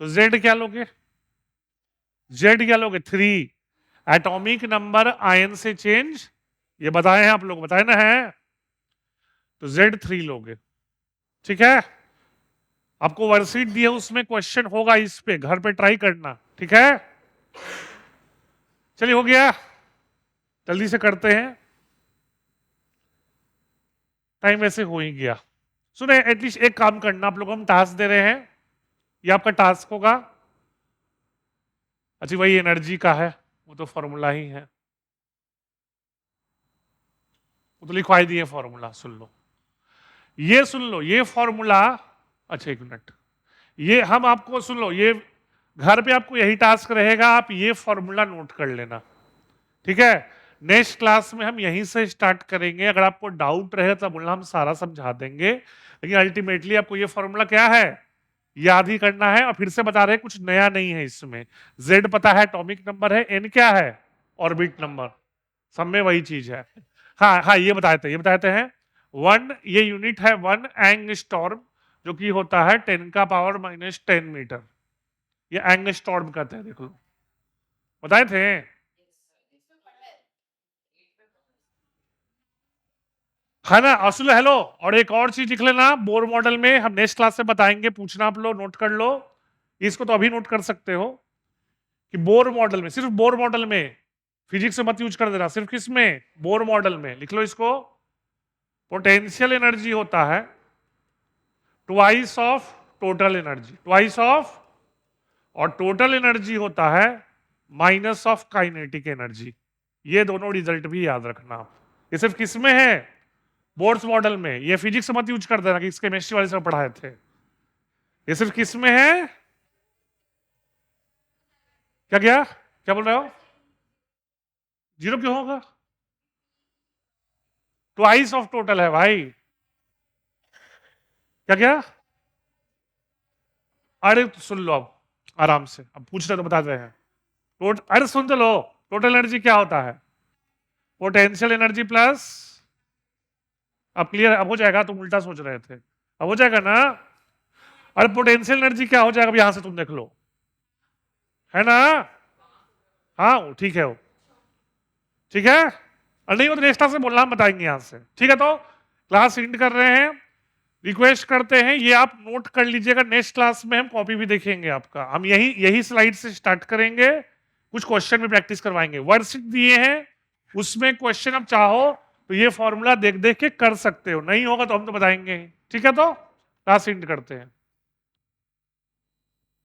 तो जेड क्या लोगे? जेड क्या लोगे? 3। एटॉमिक नंबर आयन से चेंज, ये बताए हैं आप लोग, बताए ना है, तो Z3 लोगे, ठीक है? आपको वर्कशीट दी है, उसमें क्वेश्चन होगा, इस पे घर पे ट्राई करना, ठीक है? चलिए हो गया, जल्दी से करते हैं, टाइम वैसे हो ही गया। सुने, एटलीस्ट एक काम करना, आप लोगों को हम टास्क दे रहे हैं, ये आपका टास्क होगा। अच्छा वही एनर्जी का है, वो तो फॉर्मूला ही है, वो तो लिखवाई दिए फॉर्मूला, सुन लो, ये सुन लो, ये फॉर्मूला अच्छा एक मिनट, ये हम आपको सुन लो, ये घर पे आपको यही टास्क रहेगा, आप ये फॉर्मूला नोट कर लेना, ठीक है। नेक्स्ट क्लास में हम यहीं से स्टार्ट करेंगे, अगर आपको डाउट रहे तो बोलना, हम सारा समझा देंगे, लेकिन अल्टीमेटली आपको ये फॉर्मूला क्या है याद ही करना है। और फिर से बता रहे हैं कुछ नया नहीं है इसमें, z पता है एटॉमिक नंबर है, n क्या है ऑर्बिट नंबर, सब में वही चीज है। हाँ हाँ ये बताते हैं 1 ये यूनिट है 1 एंगस्टॉर्म, जो कि होता है 10⁻⁻10 मीटर, ये एंगस्टॉर्म कहते हैं, देख लो बताए थे। है ना असुल, हेलो। और एक और चीज लिख लेना, बोर मॉडल में हम नेक्स्ट क्लास से बताएंगे, पूछना आप लोग नोट कर लो, इसको तो अभी नोट कर सकते हो कि बोर मॉडल में, सिर्फ बोर मॉडल में, फिजिक्स में मत यूज कर देना, सिर्फ किसमें बोर मॉडल में लिख लो इसको, पोटेंशियल एनर्जी होता है twice of total energy, twice of, और टोटल एनर्जी होता है माइनस ऑफ काइनेटिक एनर्जी। ये दोनों रिजल्ट भी याद रखना आप, ये सिर्फ किसमें है बोर्स मॉडल में, ये फिजिक्स मत यूज कर देना कि इसके केमिस्ट्री वाले से पढ़ाए थे, ये सिर्फ किसमें है, क्या क्या क्या बोल रहे हो, जीरो क्यों होगा, ट्वाइस ऑफ टोटल है भाई, क्या क्या, अरे तो सुन लो अब आराम से, अब पूछ रहे तो बता रहे हैं, अरे सुन तो लो, टोटल एनर्जी क्या होता है पोटेंशियल एनर्जी प्लस, अब क्लियर, अब हो जाएगा, तुम उल्टा सोच रहे थे, अब हो जाएगा ना। अरे पोटेंशियल एनर्जी क्या हो जाएगा, अब यहां से तुम देख लो, है ना, हाँ ठीक है वो, ठीक है, और नहीं हो तो नेक्स्ट क्लास में बोलना, हम बताएंगे यहां से, ठीक है। तो क्लास एंड कर रहे हैं, रिक्वेस्ट करते हैं ये आप नोट कर लीजिएगा, नेक्स्ट क्लास में हम कॉपी भी देखेंगे आपका, हम यही यही स्लाइड से स्टार्ट करेंगे, कुछ क्वेश्चन भी प्रैक्टिस करवाएंगे, वर्कशीट दिए हैं उसमें क्वेश्चन आप चाहो तो ये फॉर्मूला देख देख के कर सकते हो, नहीं होगा तो हम तो बताएंगे, ठीक है। तो क्लास एंड करते हैं।